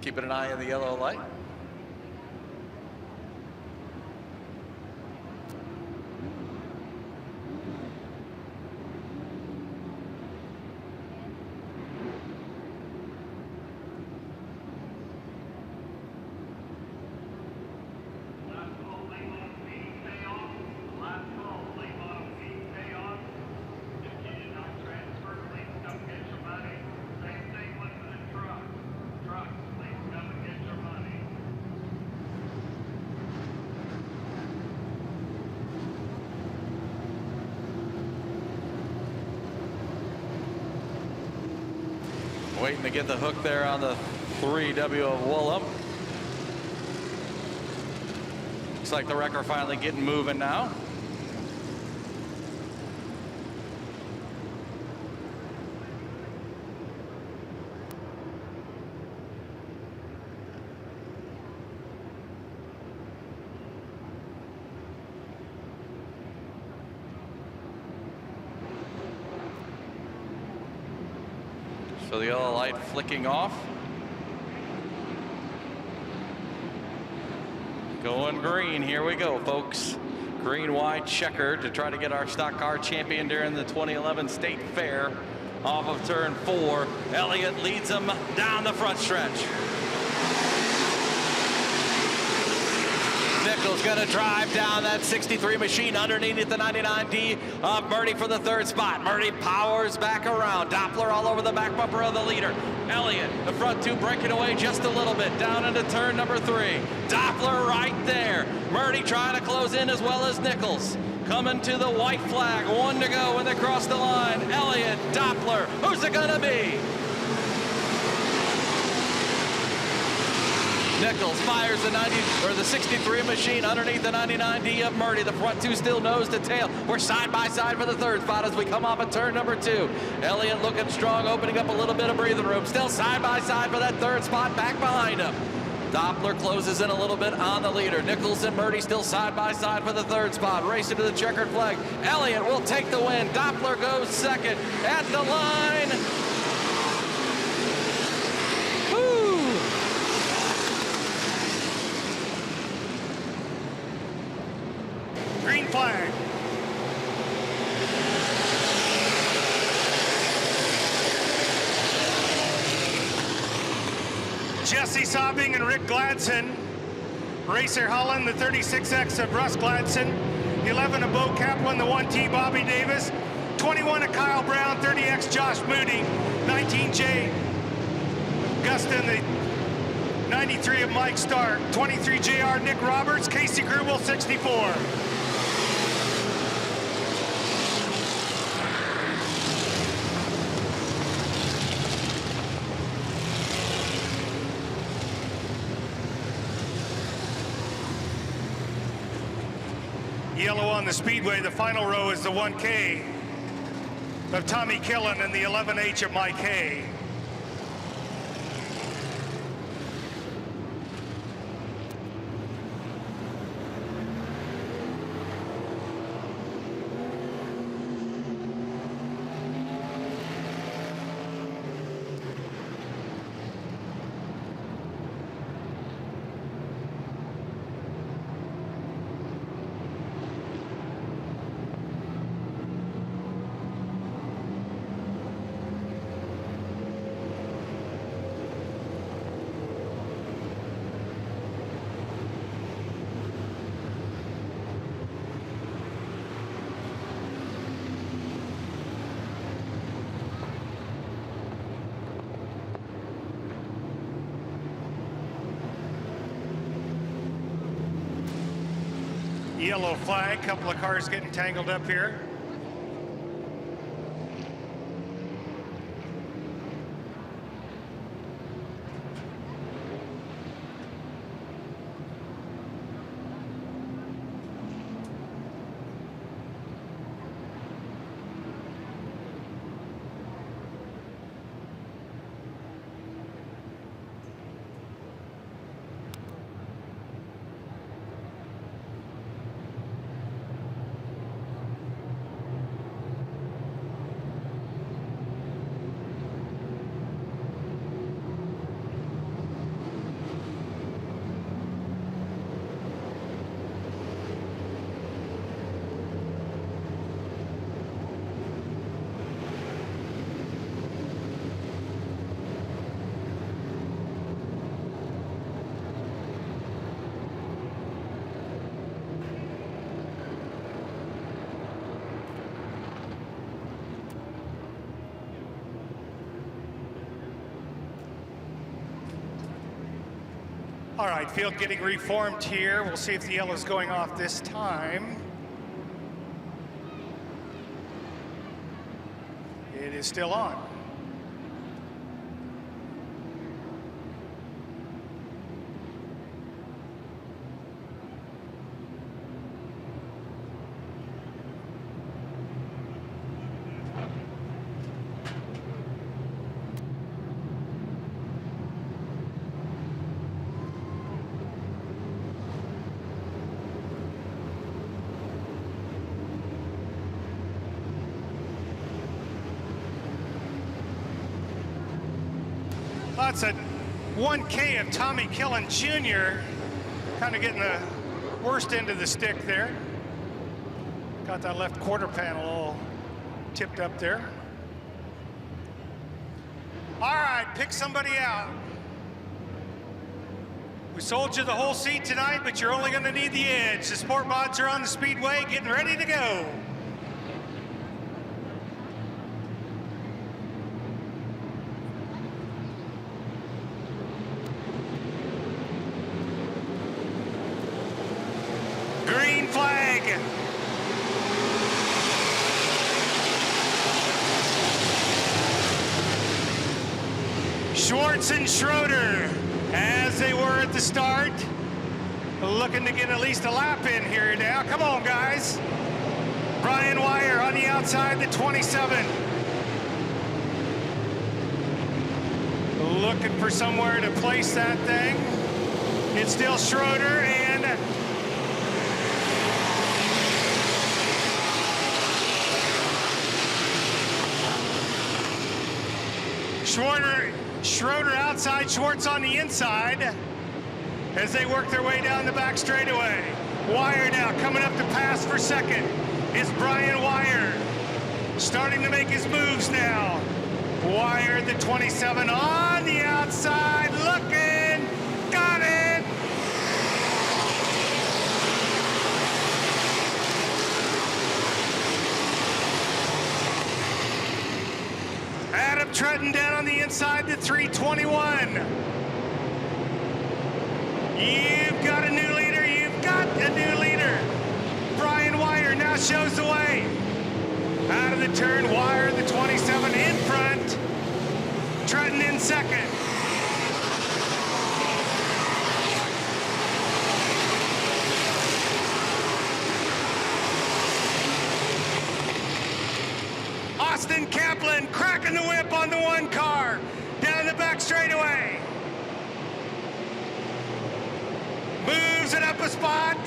Keeping an eye on the yellow light. Waiting to get the hook there on the 3W of Woolham. Looks like the wrecker finally getting moving now. So the yellow light flicking off. Going green, here we go, folks. Green, white, checkered to try to get our stock car champion during the 2011 State Fair. Off of turn 4, Elliott leads them down the front stretch. Nichols gonna drive down that 63 machine underneath the 99D of Murdy for the 3rd spot. Murdy powers back around. Doppler all over the back bumper of the leader. Elliott, the front 2 breaking away just a little bit down into turn number 3. Doppler right there. Murdy trying to close in as well as Nichols. Coming to the white flag. 1 to go when they cross the line. Elliott, Doppler, who's it gonna be? Nichols fires the 63 machine underneath the 99D of Murdy. The front 2 still nose to tail. We're side by side for the 3rd spot as we come off of turn number 2. Elliott looking strong, opening up a little bit of breathing room. Still side by side for that 3rd spot back behind him. Doppler closes in a little bit on the leader. Nichols and Murdy still side by side for the 3rd spot. Racing to the checkered flag. Elliott will take the win. Doppler goes 2nd at the line. Green flag. Jesse Sobbing and Rick Gladson. Racer Holland, the 36X of Russ Gladson. The 11 of Bo Kaplan, the 1T Bobby Davis. 21 of Kyle Brown, 30X Josh Moody. 19J Gustin, the 93 of Mike Stark. 23 JR Nick Roberts. Casey Grubel, 64. Yellow on the speedway. The final row is the 1K of Tommy Killen and the 11H of Mike Hay. Yellow flag, couple of cars getting tangled up here. All right, field getting reformed here. We'll see if the yellow's going off this time. It is still on. That's a 1K of Tommy Killen Jr. Kind of getting the worst end of the stick there. Got that left quarter panel all tipped up there. All right, pick somebody out. We sold you the whole seat tonight, but you're only gonna need the edge. The sport mods are on the speedway, getting ready to go. Green flag. Schwartz and Schroeder, as they were at the start, looking to get at least a lap in here now. Come on, guys. Brian Wire on the outside, the 27. Looking for somewhere to place that thing. It's still Schroeder and Schroeder outside, Schwartz on the inside as they work their way down the back straightaway. Wire now coming up to pass for second. It's Brian Wire starting to make his moves now. Wire, the 27 on the outside, looking, got it. Adam Trutton down on the inside, the 321. You've got a new leader, you've got a new leader. Brian Wire now shows the way. Out of the turn, Wire, the 27 in front. Trutton in second. Austin Kaplan cracking the whip on the one car. Down the back straightaway. Moves it up a spot.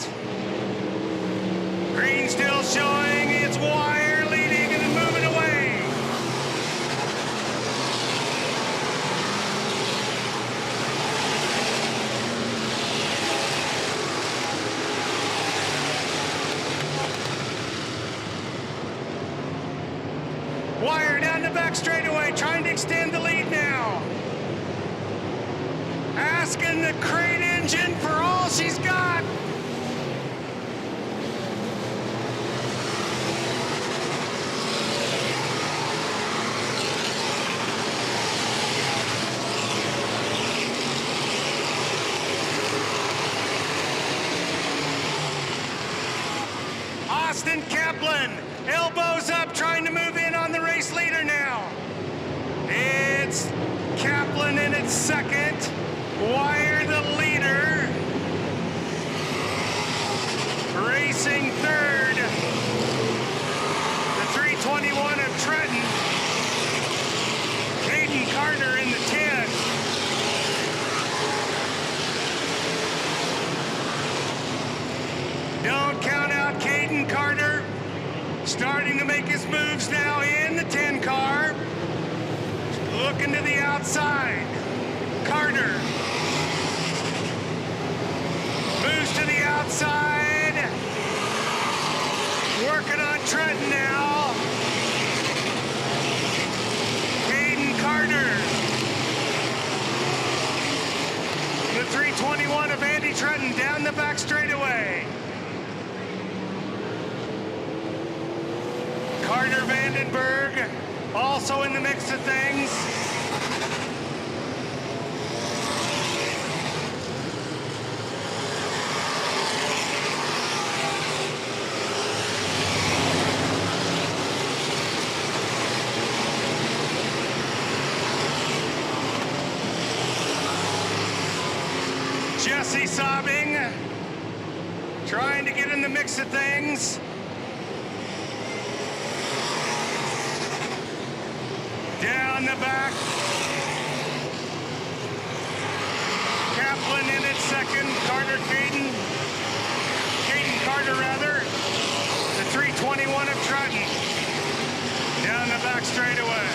Green still showing. It's Wire leading and moving away. Wire down the back straightaway, trying to extend the lead now. Asking the crate engine for all she's got. Austin Kaplan, elbows up, trying to move in on the race leader now. It's Kaplan in its second. Wire the leader. Racing third. The 321 of Trutton. Caden Carter in the 10. Don't count out Caden Carter. Starting to make his moves now in the 10 car. Looking to the outside. Carter. Moves to the outside. Working on Trutton now. Caden Carter. The 321 of Andy Trutton down the back straightaway. Carter Vandenberg also in the mix of things. Jesse sobbing, trying to get in the mix of things. Down the back. Kaplan in at second. Caden Carter rather. The 321 of Trutton. Down the back straightaway.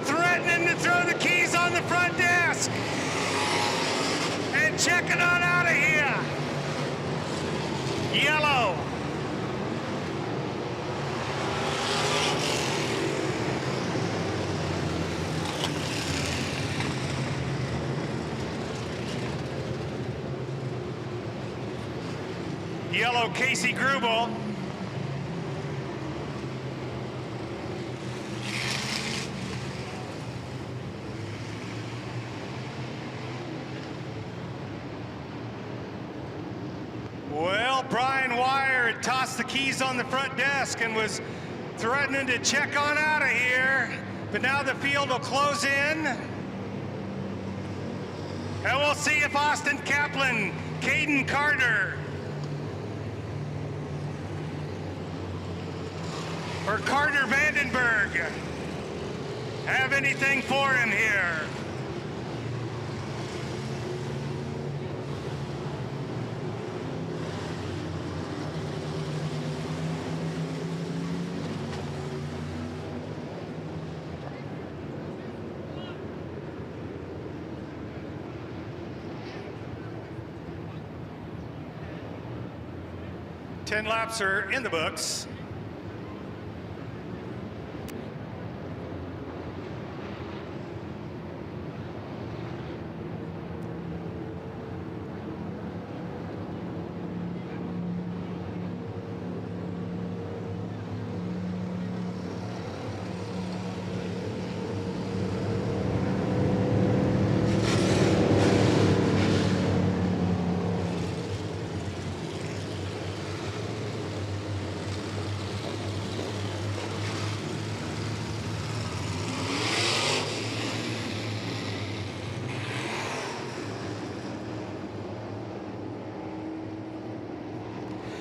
Threatening to throw the keys on the front desk. And checking on out of here. Yellow. Yellow Casey Grubel. Well, Brian Wire had tossed the keys on the front desk and was threatening to check on out of here, but now the field will close in. And we'll see if Austin Kaplan, Caden Carter, or Carter Vandenberg have anything for him here. Ten laps are in the books.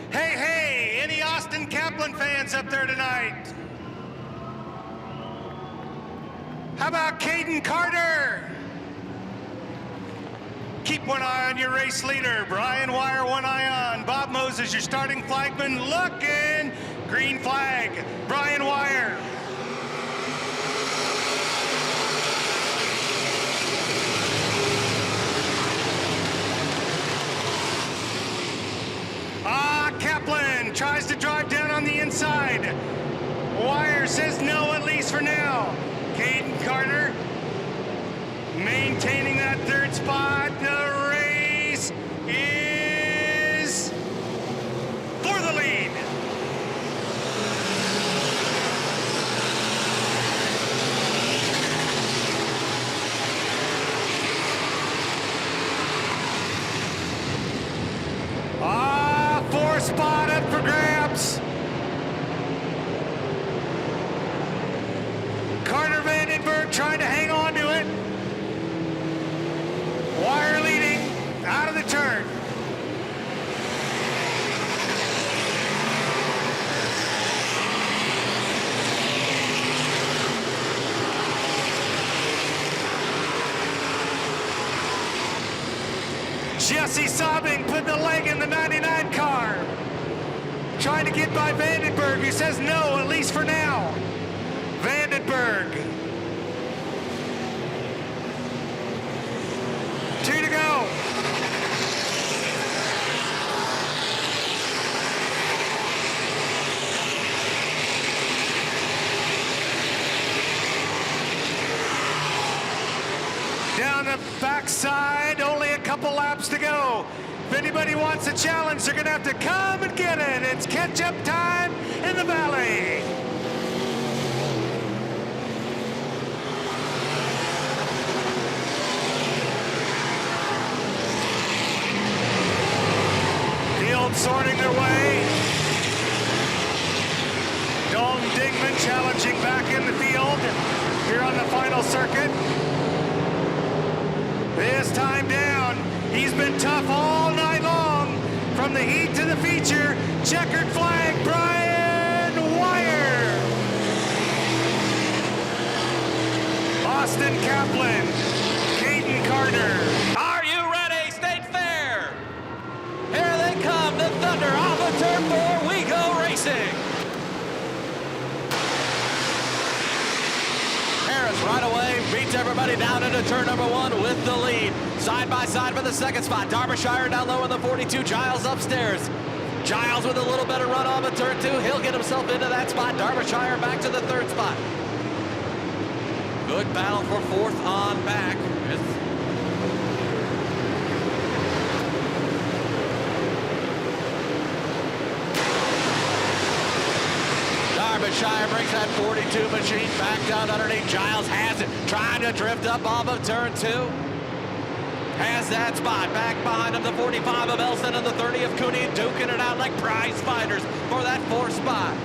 Hey, any Austin Kaplan fans up there tonight? How about Caden Carter? Keep one eye on your race leader. Brian Wire, one eye on. Bob Moses, your starting flagman, looking. Green flag, Brian Wire. Kaplan tries to drive down on the inside. Wire says no, at least for now. Caden Carter maintaining that third spot. The race is for the lead. Spot up for grabs. Carter Vandenberg trying to hang on to it. Wire leading out of the turn. Jesse sobbing, putting the leg in the 99 car. Trying to get by Vandenberg, who says no, at least for now. Vandenberg. 2 to go. Down the backside, only a couple laps to go. If anybody wants a challenge, they're gonna have to come and get it. It's catch-up time in the valley. Field sorting their way. Dalton Dingman challenging back in the field. final circuit. This time down, he's been tough all night long. From the heat to the feature, checkered flag, Brian Wire. Austin Kaplan, Caden Carter. Are you ready, State Fair? Here they come, the Thunder off of turn 4. We go racing. Harris right away beats everybody down into turn number 1 with the lead. Side by side for the second spot. Derbyshire down low in the 42. Giles upstairs. Giles with a little better run off of turn 2. He'll get himself into that spot. Derbyshire back to the third spot. Good battle for fourth on back. Derbyshire brings that 42 machine back down underneath. Giles has it, trying to drift up off of turn 2. Has that spot back behind him, the 45 of Elston and the 30 of Cooney, duking it out like prize fighters for that fourth spot.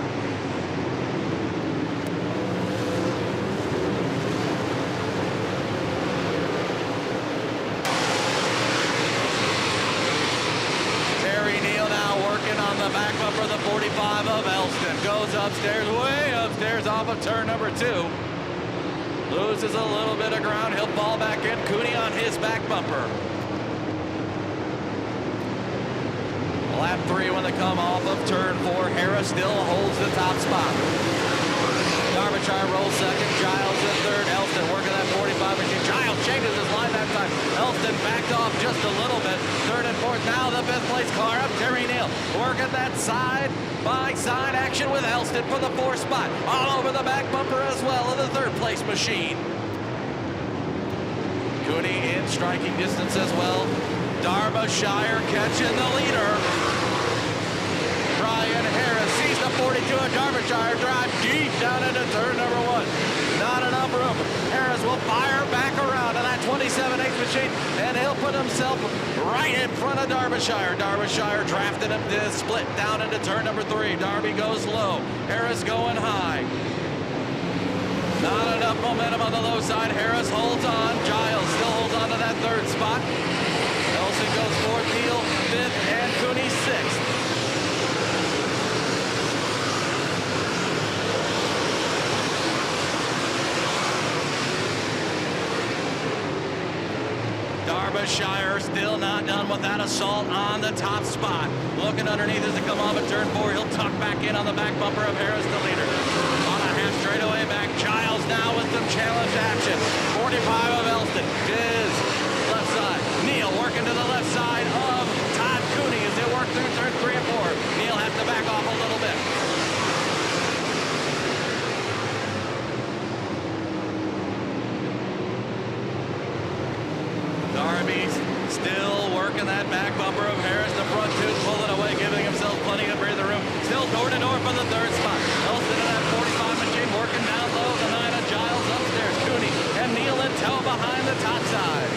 On the back bumper, the 45 of Elston goes upstairs, way upstairs off of turn number 2. Loses a little bit of ground. He'll fall back in. Cooney on his back bumper. Lap 3 when they come off of turn 4. Harris still holds the top spot. Derbyshire rolls second. Giles in third. Elston working that 45 machine. Giles changes his line that time. Elston backed off just a little bit. Third and fourth. Now the fifth place car up. Terry Neal working that side by side action with Elston for the fourth spot. All over the back bumper as well of the third place machine. Cooney in striking distance as well. Derbyshire catching the leader. Brian Harris sees the 42 of Derbyshire drive deep down into turn number 1. Not enough room. Harris will fire back around to that 27-8 machine, and he'll put himself right in front of Derbyshire. Derbyshire drafted him to split down into turn number 3. Darby goes low. Harris going high. Not enough momentum on the low side. Harris holds on. Giles still holds on to that third spot. Nelson goes fourth, Neal fifth, and Cooney sixth. Derbyshire still not done with that assault on the top spot. Looking underneath as they come off at turn 4. He'll tuck back in on the back bumper of Harris, the leader. On a half straightaway back. Giles now with some challenge action. 45 of Elston is left side. Neal working to the left side of Todd Cooney as they work through turn 3 and 4. Neal has to back off a little bit. Darby's still working that back bumper of Harris. The front tooth pulling away, giving himself plenty of breathing room. Still door to door for the third spot. Elston in that 45 machine working down low. The 9 of Giles upstairs. Cooney and Neal and Tell behind the top side.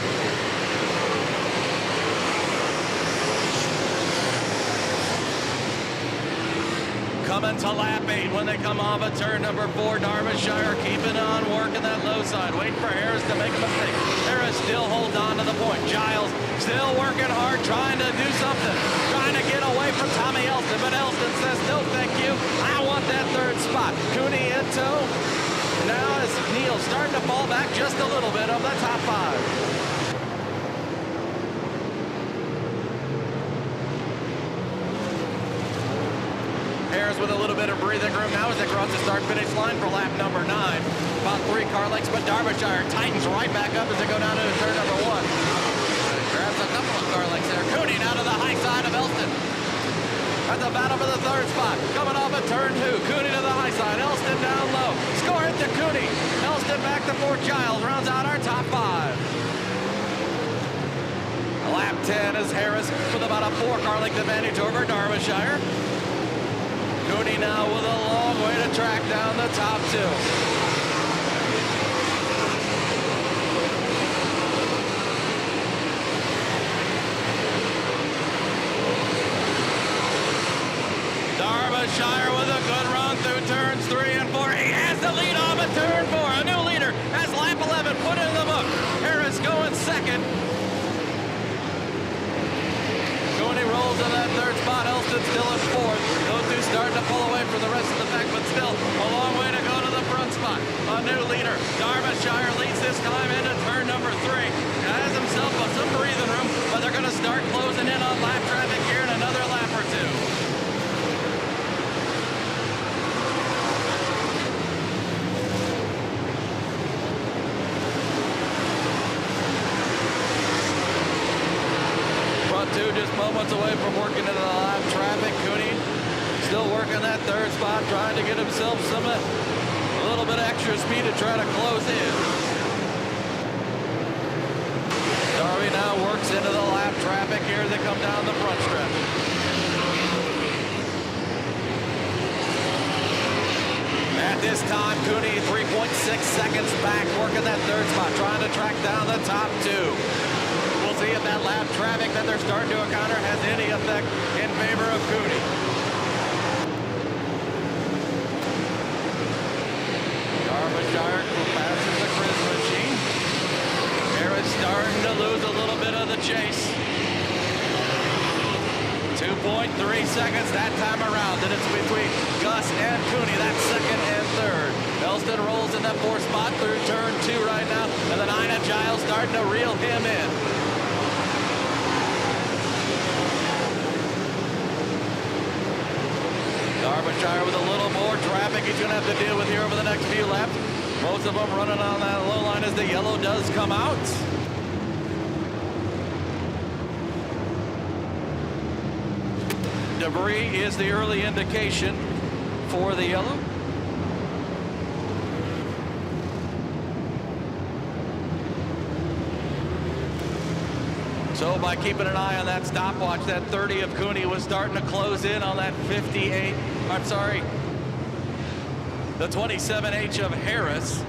Coming to lap 8 when they come off at turn number 4. Derbyshire keeping on working that low side. Waiting for Harris to make a mistake. Harris still holds on to the point. Giles still working hard, trying to do something. Trying to get away from Tommy Elston. But Elston says, no thank you. I want that third spot. Cooney in tow. Now is Neal starting to fall back just a little bit of the top 5. Harris with a little bit of breathing room now as they cross the start-finish line for lap number 9. About 3 car lengths, but Derbyshire tightens right back up as they go down into turn number 1. Grabs a couple of car lengths there. Cooney down to the high side of Elston. At the battle for the third spot. Coming off at turn 2. Cooney to the high side. Elston down low. Score it to Cooney. Elston back to 4. Giles rounds out our top 5. Lap 10 is Harris with about a 4 car length advantage over Derbyshire. Cooney now with a long way to track down the top 2. Derbyshire with a good run through turns 3 and 4. He has the lead off at turn 4. A new leader as lap 11 going into the book. Harris going second. Cooney rolls in that third spot. Elston still in fourth. Those two starting to pull away from the rest of the pack, but still a long way to go to the front spot. A new leader. Darbyshire leads this time into turn number 3. Has himself some breathing room, but they're going to start closing in on lap traffic here in another lap or two. Front two just moments away from working into the lap traffic. Cooney still working that third spot, trying to get himself a little bit extra speed to try to close in. Darby now works into the lap traffic here as they come down the front stretch. At this time, Cooney 3.6 seconds back, working that third spot, trying to track down the top two. We'll see if that lap traffic that they're starting to encounter has any effect in favor of Cooney. Darbyshire passes the Chris machine. Harris starting to lose a little bit of the chase. 2.3 seconds that time around, and it's between Gus and Cooney, that's second and third. Elston rolls in that fourth spot through turn 2 right now, and the 9 of Giles starting to reel him in. Darbyshire with a little more traffic he's going to have to deal with here over the next few laps. Most of them running on that low line as the yellow does come out. Debris is the early indication for the yellow. So by keeping an eye on that stopwatch, that 30 of Cooney was starting to close in on that 58. I'm sorry, the 27H of Harris.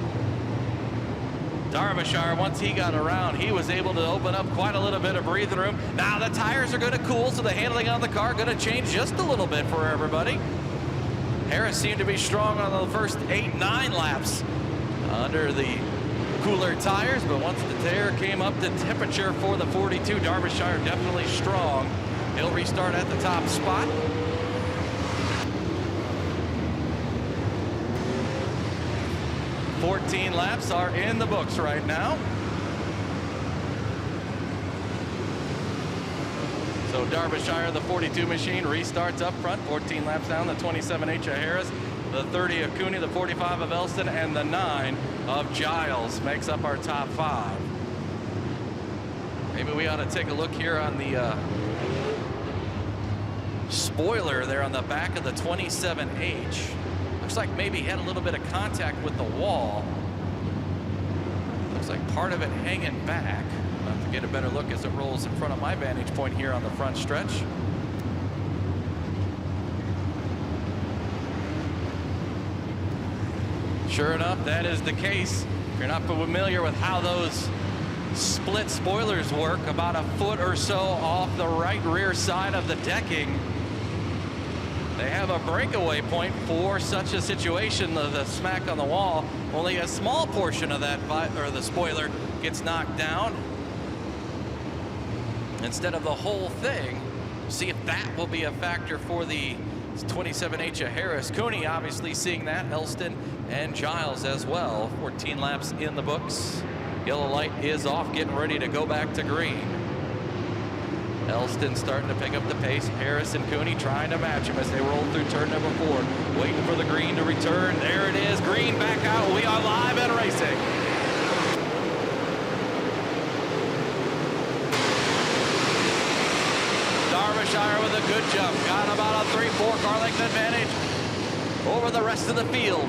Darbyshire, once he got around, he was able to open up quite a little bit of breathing room. Now the tires are going to cool, so the handling on the car going to change just a little bit for everybody. Harris seemed to be strong on the first 8-9 laps under the cooler tires, but once the tire came up to temperature for the 42, Darbyshire definitely strong. He'll restart at the top spot. "14 laps are in the books right now. So Darbyshire, the 42 machine, restarts up front. 14 laps down, the 27H of Harris, the 30 of Cooney, the 45 of Elston, and the 9 of Giles makes up our top 5. Maybe we ought to take a look here on the spoiler there on the back of the 27H. Looks like maybe he had a little bit of contact with the wall. Looks like part of it hanging back. I'll have to get a better look as it rolls in front of my vantage point here on the front stretch. Sure enough, that is the case. If you're not familiar with how those split spoilers work, about a foot or so off the right rear side of the decking, they have a breakaway point for such a situation. The smack on the wall, only a small portion of that, or the spoiler, gets knocked down instead of the whole thing. See if that will be a factor for the 27H of Harris. Cooney obviously seeing that, Elston and Giles as well. 14 laps in the books. Yellow light is off, getting ready to go back to green. Elston starting to pick up the pace. Harris and Cooney trying to match him as they roll through turn number 4. Waiting for the green to return. There it is, green back out. We are live and racing. Darbyshire with a good jump. Got about a 3-4 car length advantage over the rest of the field.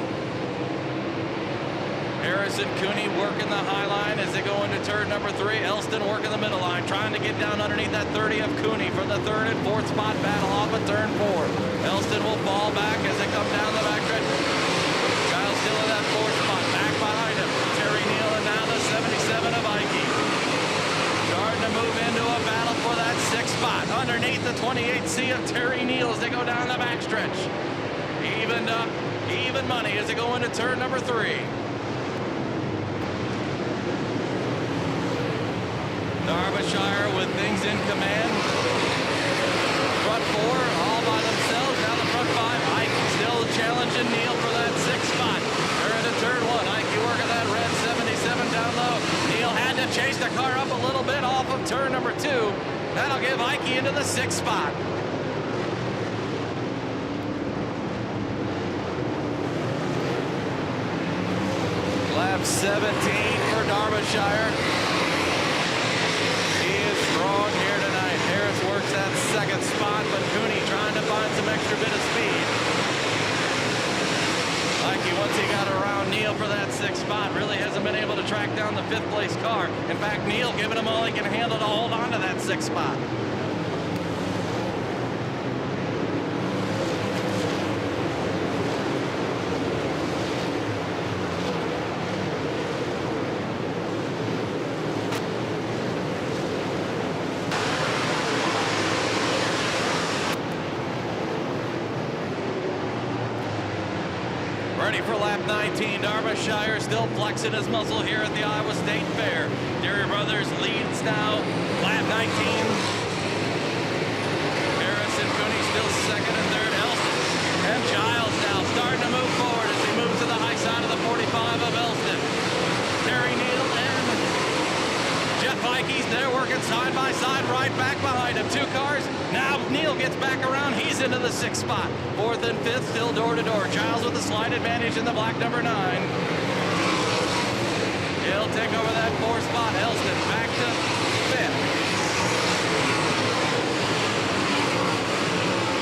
Harris and Cooney working the high line as they go into turn number 3. Elston working the middle line, trying to get down underneath that 30 of Cooney for the 3rd and 4th spot battle off of turn 4. Elston will fall back as they come down the backstretch. Giles still in that 4th spot, back behind him. Terry Neal and now the 77 of Ike. Starting to move into a battle for that 6th spot underneath the 28C of Terry Neal as they go down the backstretch. Evened up, even money as they go into turn number 3. Darbyshire with things in command. Front four all by themselves. Now the front five. Ike still challenging Neal for that sixth spot. They're into turn one. Ike working that red 77 down low. Neal had to chase the car up a little bit off of turn number 2. That'll give Ike into the sixth spot. Lap 17 for Darbyshire. He is strong here tonight. Harris works that second spot, but Cooney trying to find some extra bit of speed. Ike, once he got around Neal for that sixth spot, really hasn't been able to track down the fifth place car. In fact, Neal giving him all he can handle to hold on to that sixth spot. Ready for lap 19. Darbyshire still flexing his muscle here at the Iowa State Fair. Deere Brothers leads now. Lap 19. Harris and Cooney still second and third. Elston and Giles now starting to move forward as he moves to the high side of the 45 of Elston. Terry Neal and Jeff Ike's there working side by side right back behind him. Two cars. Now Neal gets back around. He's into the sixth spot. Fourth and fifth still door to door. Giles with the slight advantage in the black number 9. He'll take over that fourth spot. Elston back to fifth.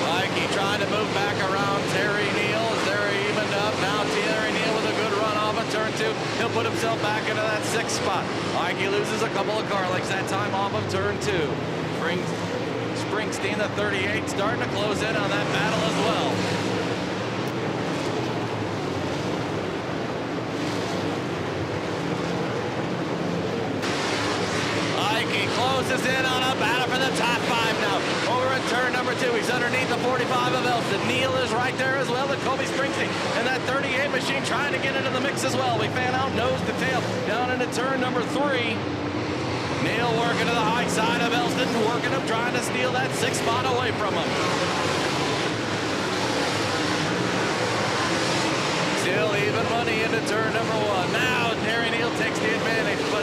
Ike trying to move back around Terry Neal as they're evened up. Now Terry Neal with a good run off of turn 2. He'll put himself back into that sixth spot. Ike loses a couple of car lengths that time off of turn 2. Springsteen, the 38, starting to close in on that battle as well. Ike closes in on a battle for the top 5 now. Over at turn number 2, he's underneath the 45 of Elston. Neal is right there as well, and Kobe Springsteen. And that 38 machine trying to get into the mix as well. We fan out nose to tail down into turn number 3. Neal working to the high side of Elston, working him, trying to steal that sixth spot away from him. Still even money into turn number 1. Now Terry Neal takes the advantage, but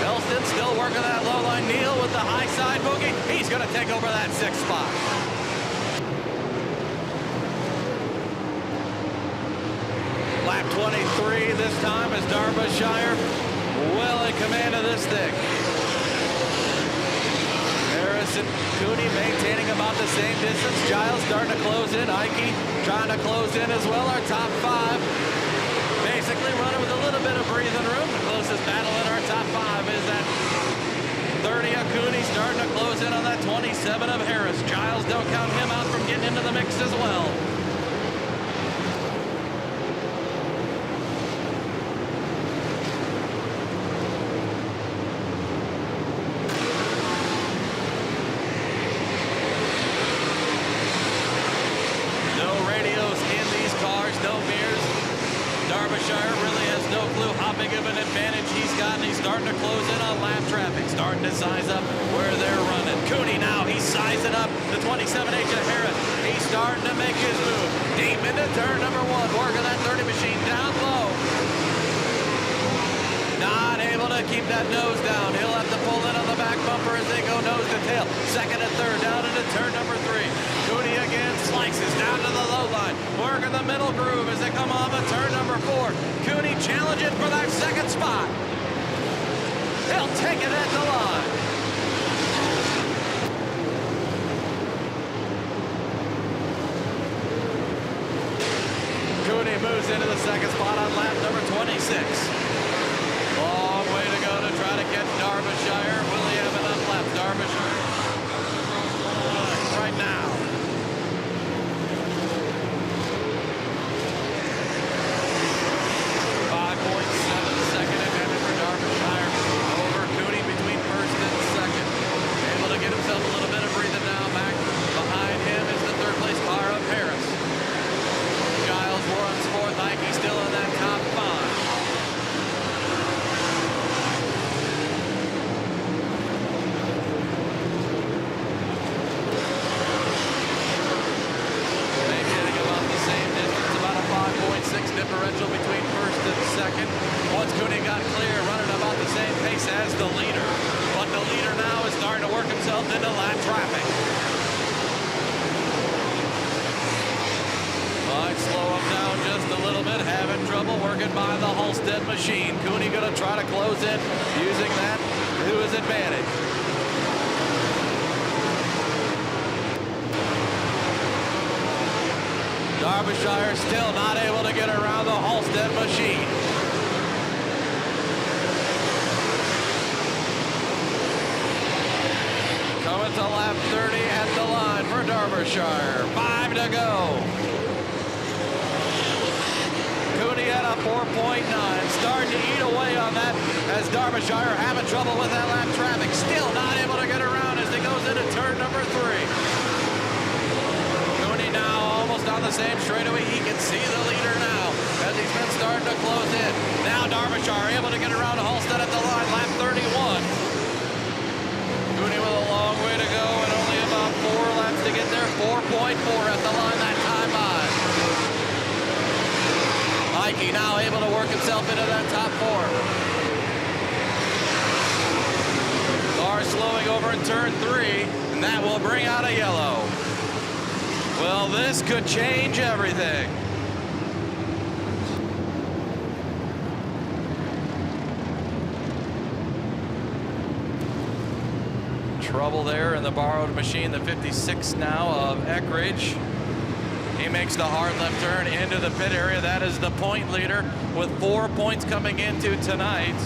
Elston still working that low line. Neal with the high side boogie. He's going to take over that sixth spot. Lap 23 this time as Darbyshire well in command of this thing. Harris and Cooney maintaining about the same distance. Giles starting to close in. Ike trying to close in as well. Our top 5 basically running with a little bit of breathing room. The closest battle in our top 5 is that 30 of Cooney starting to close in on that 27 of Harris. Giles, don't count him out from getting into the mix as well. Darbyshire really has no clue how big of an advantage he's got, and he's starting to close in on lap traffic, starting to size up where they're running. Cooney now, he's sizing up the 27H of Harris. He's starting to make his move. Deep into turn number 1, working that 30 machine down low. Not able to keep that nose down. He'll have to pull in on the back bumper as they go nose to tail. Second and third, down into turn number 3. Cooney again slices down to the low line. Working the middle groove as they come off of turn number 4. Cooney challenging for that second spot. He'll take it at the line. Cooney moves into the second spot on lap number 26. Long way to go to try to get Darbyshire. Will he have enough left? Darbyshire right now. 5.7 second advantage for Darbyshire over Cooney between first and second. Able to get himself a little bit of breathing now. Back behind him is the third place car of Harris. Giles runs fourth. Ike still in that top 5. the leader. But the leader now is starting to work himself into lap traffic. Might slow him down just a little bit, having trouble working by the Halstead machine. Cooney gonna try to close in using that to his advantage. Derbyshire still not able to get around the Halstead machine. Coming to lap 30 at the line for Derbyshire. 5 to go. Cooney at a 4.9. Starting to eat away on that as Derbyshire having trouble with that lap traffic. Still not able to get around as he goes into turn number 3. Cooney now almost on the same straightaway. He can see the leader now as he's been starting to close in. Now Derbyshire able to get around to Halstead at the line, lap 31. Cooney with a long way to go and only about 4 laps to get there. 4.4 at the line that time by. Mikey now able to work himself into that top 4. Car slowing over in turn 3, and that will bring out a yellow. Well, this could change everything. Trouble there in the borrowed machine, the 56 now of Eckridge. He makes the hard left turn into the pit area. That is the point leader with 4 points coming into tonight.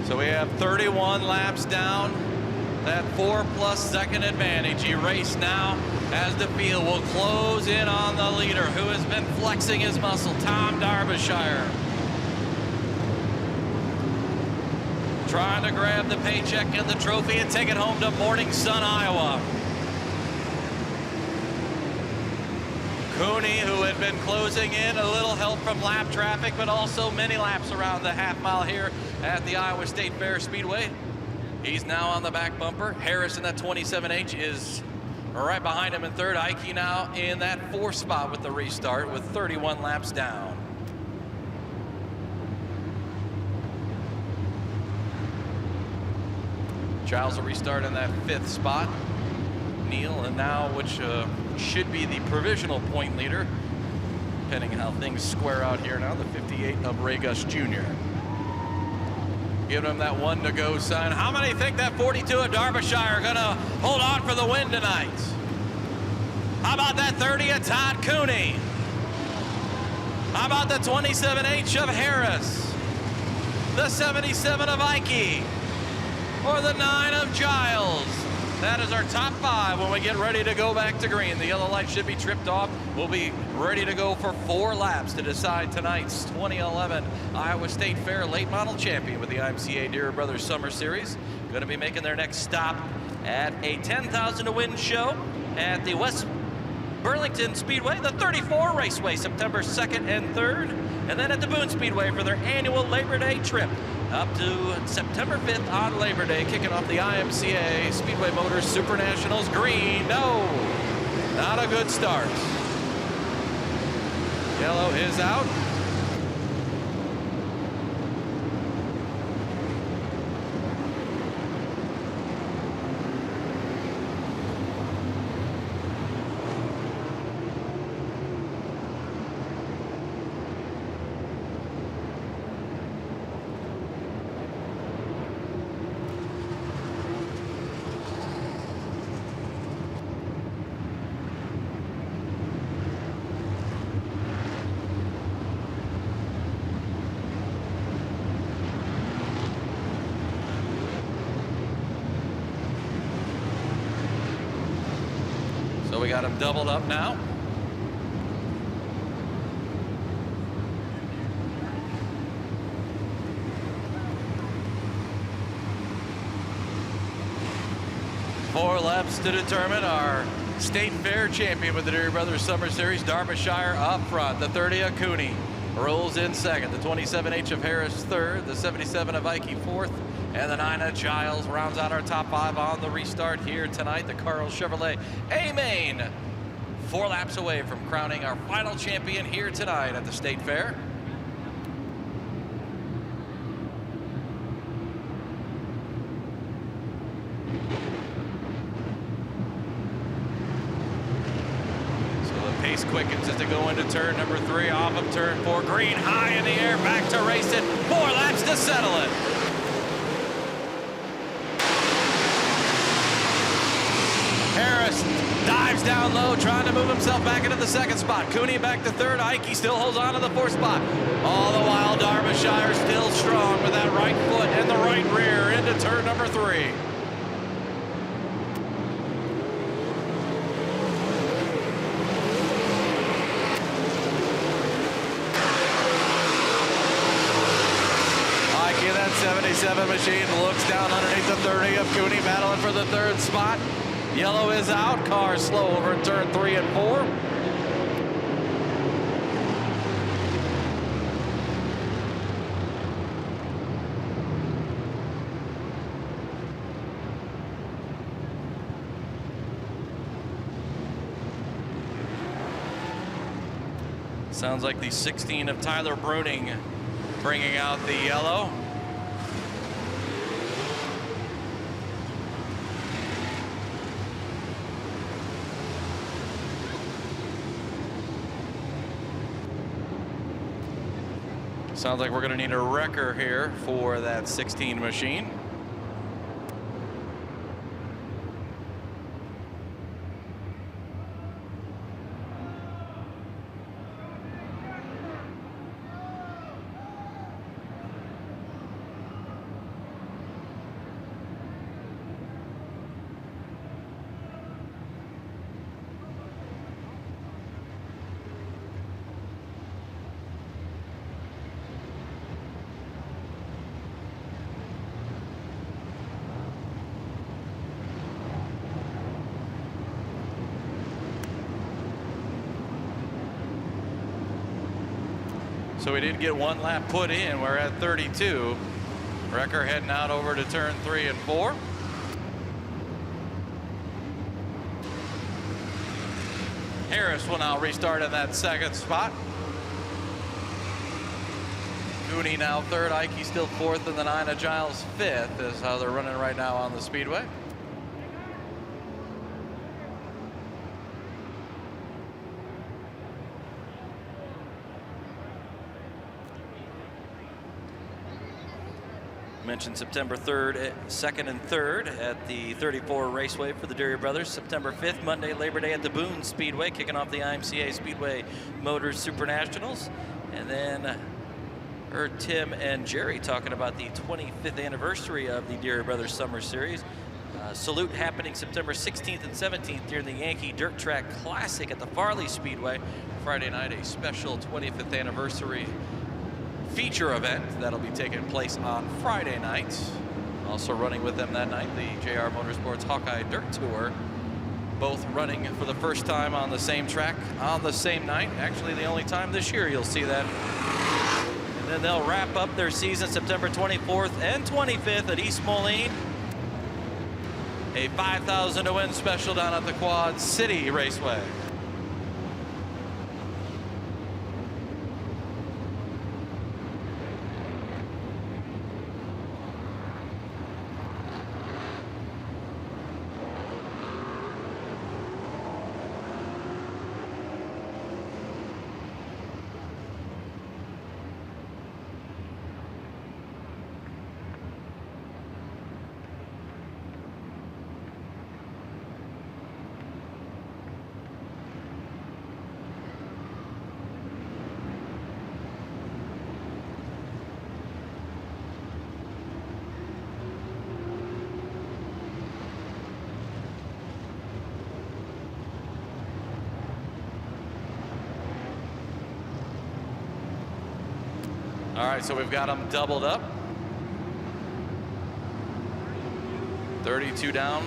So we have 31 laps down, that 4+ second advantage. He raced now as the field will close in on the leader who has been flexing his muscle, Tom Derbyshire. Trying to grab the paycheck and the trophy and take it home to Morning Sun, Iowa. Cooney, who had been closing in, a little help from lap traffic, but also many laps around the half mile here at the Iowa State Fair Speedway. He's now on the back bumper. Harris in that 27H is right behind him in third. Ike now in that 4th spot with the restart with 31 laps down. Giles will restart in that 5th spot. Neal, and now which should be the provisional point leader, depending on how things square out here now, the 58 of Ray Gus Jr. Giving him that 1 to go sign. How many think that 42 of Derbyshire are gonna hold on for the win tonight? How about that 30 of Todd Cooney? How about the 27H of Harris? The 77 of Ike? Or the 9 of Giles? That is our top 5 when we get ready to go back to green. The yellow light should be tripped off. We'll be ready to go for 4 laps to decide tonight's 2011 Iowa State Fair late model champion with the IMCA Deere Brothers Summer Series. Going to be making their next stop at a 10,000 to win show at the West Burlington Speedway, the 34 Raceway, September 2nd and 3rd. And then at the Boone Speedway for their annual Labor Day trip up to September 5th on Labor Day, kicking off the IMCA Speedway Motors Super Nationals green. No, not a good start. Yellow is out. So we got him doubled up now. 4 laps to determine our state fair champion with the Deary Brothers Summer Series. Darbyshire up front. The 30 of Cooney rolls in second. The 27H of Harris third. The 77 of Ike fourth. And the 9 of Giles rounds out our top 5 on the restart here tonight. The Carl Chevrolet A-Main 4 laps away from crowning our final champion here tonight at the State Fair. Pace quickens as they go into turn number 3 off of turn 4. Green high in the air, back to race it. 4 laps to settle it. Harris dives down low, trying to move himself back into the 2nd spot. Cooney back to 3rd. Ike still holds on to the 4th spot. All the while, Darbyshire still strong with that right foot and the right rear into turn number 3. That 77 machine looks down underneath the 30 of Cooney, battling for the 3rd spot. Yellow is out. Car slow over turn 3 and 4. Sounds like the 16 of Tyler Bruning bringing out the yellow. Sounds like we're going to need a wrecker here for that 16 machine. So we did get 1 lap put in. We're at 32. Wrecker heading out over to turn 3 and 4. Harris will now restart in that 2nd spot. Cooney now 3rd. Ike still 4th, and the 9 of Giles 5th is how they're running right now on the speedway. Mentioned September 3rd, 2nd, and 3rd at the 34 Raceway for the Deary Brothers. September 5th, Monday, Labor Day at the Boone Speedway, kicking off the IMCA Speedway Motors Super Nationals. And then heard Tim and Jerry talking about the 25th anniversary of the Deary Brothers Summer Series. Salute happening September 16th and 17th during the Yankee Dirt Track Classic at the Farley Speedway. Friday night, a special 25th anniversary feature event that'll be taking place on Friday night. Also running with them that night, the JR Motorsports Hawkeye Dirt Tour. Both running for the first time on the same track on the same night. Actually, the only time this year you'll see that. And then they'll wrap up their season September 24th and 25th at East Moline. A $5,000 to win special down at the Quad City Raceway. All right, so we've got them doubled up. 32 down,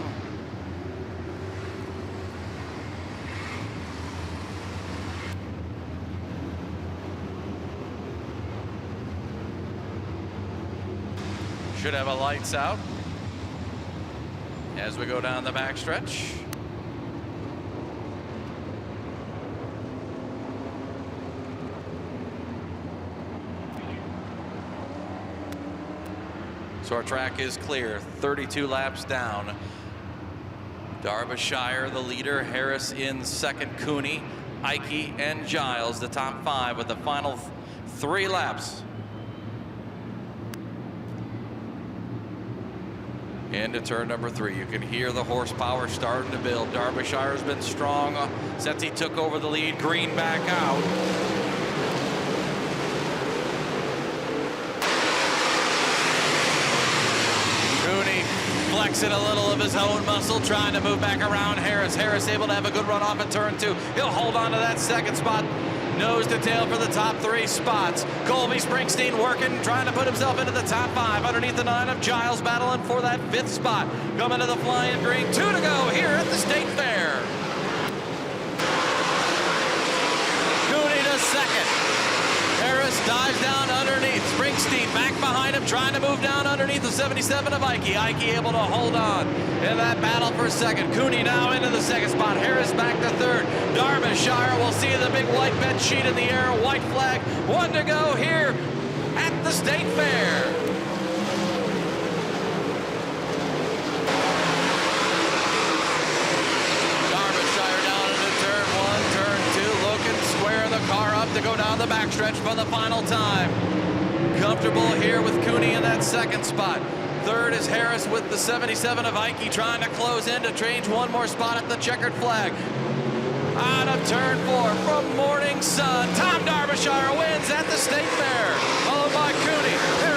Should have a lights out as we go down the backstretch. So our track is clear, 32 laps down. Derbyshire the leader, Harris in second, Cooney, Ike, and Giles the top 5 with the final 3 laps. Into turn number 3. You can hear the horsepower starting to build. Derbyshire's been strong since he took over the lead. Green back out. Cooney flexing a little of his own muscle, trying to move back around Harris. Harris able to have a good run off at turn 2. He'll hold on to that second spot. Nose to tail for the top 3 spots. Colby Springsteen working, trying to put himself into the top 5. Underneath the 9 of Giles, battling for that 5th spot. Coming to the flying green. 2 to go here at the State Fair. Cooney to second. Harris dives down underneath. Springsteen back behind him, trying to move down underneath the 77 of Ike. Ike able to hold on in that battle for second. Cooney now into the second spot. Harris back to third. Derbyshire will see the big white bed sheet in the air. White flag. 1 to go here at the State Fair. Derbyshire down into turn 1, turn 2, looking, square the car up to go down the backstretch for the final time. Comfortable here with Cooney in that second spot. Third is Harris with the 77 of Ike, trying to close in to change one more spot at the checkered flag. Out of turn 4 from Morning Sun, Tom Derbyshire wins at the State Fair, followed by Cooney.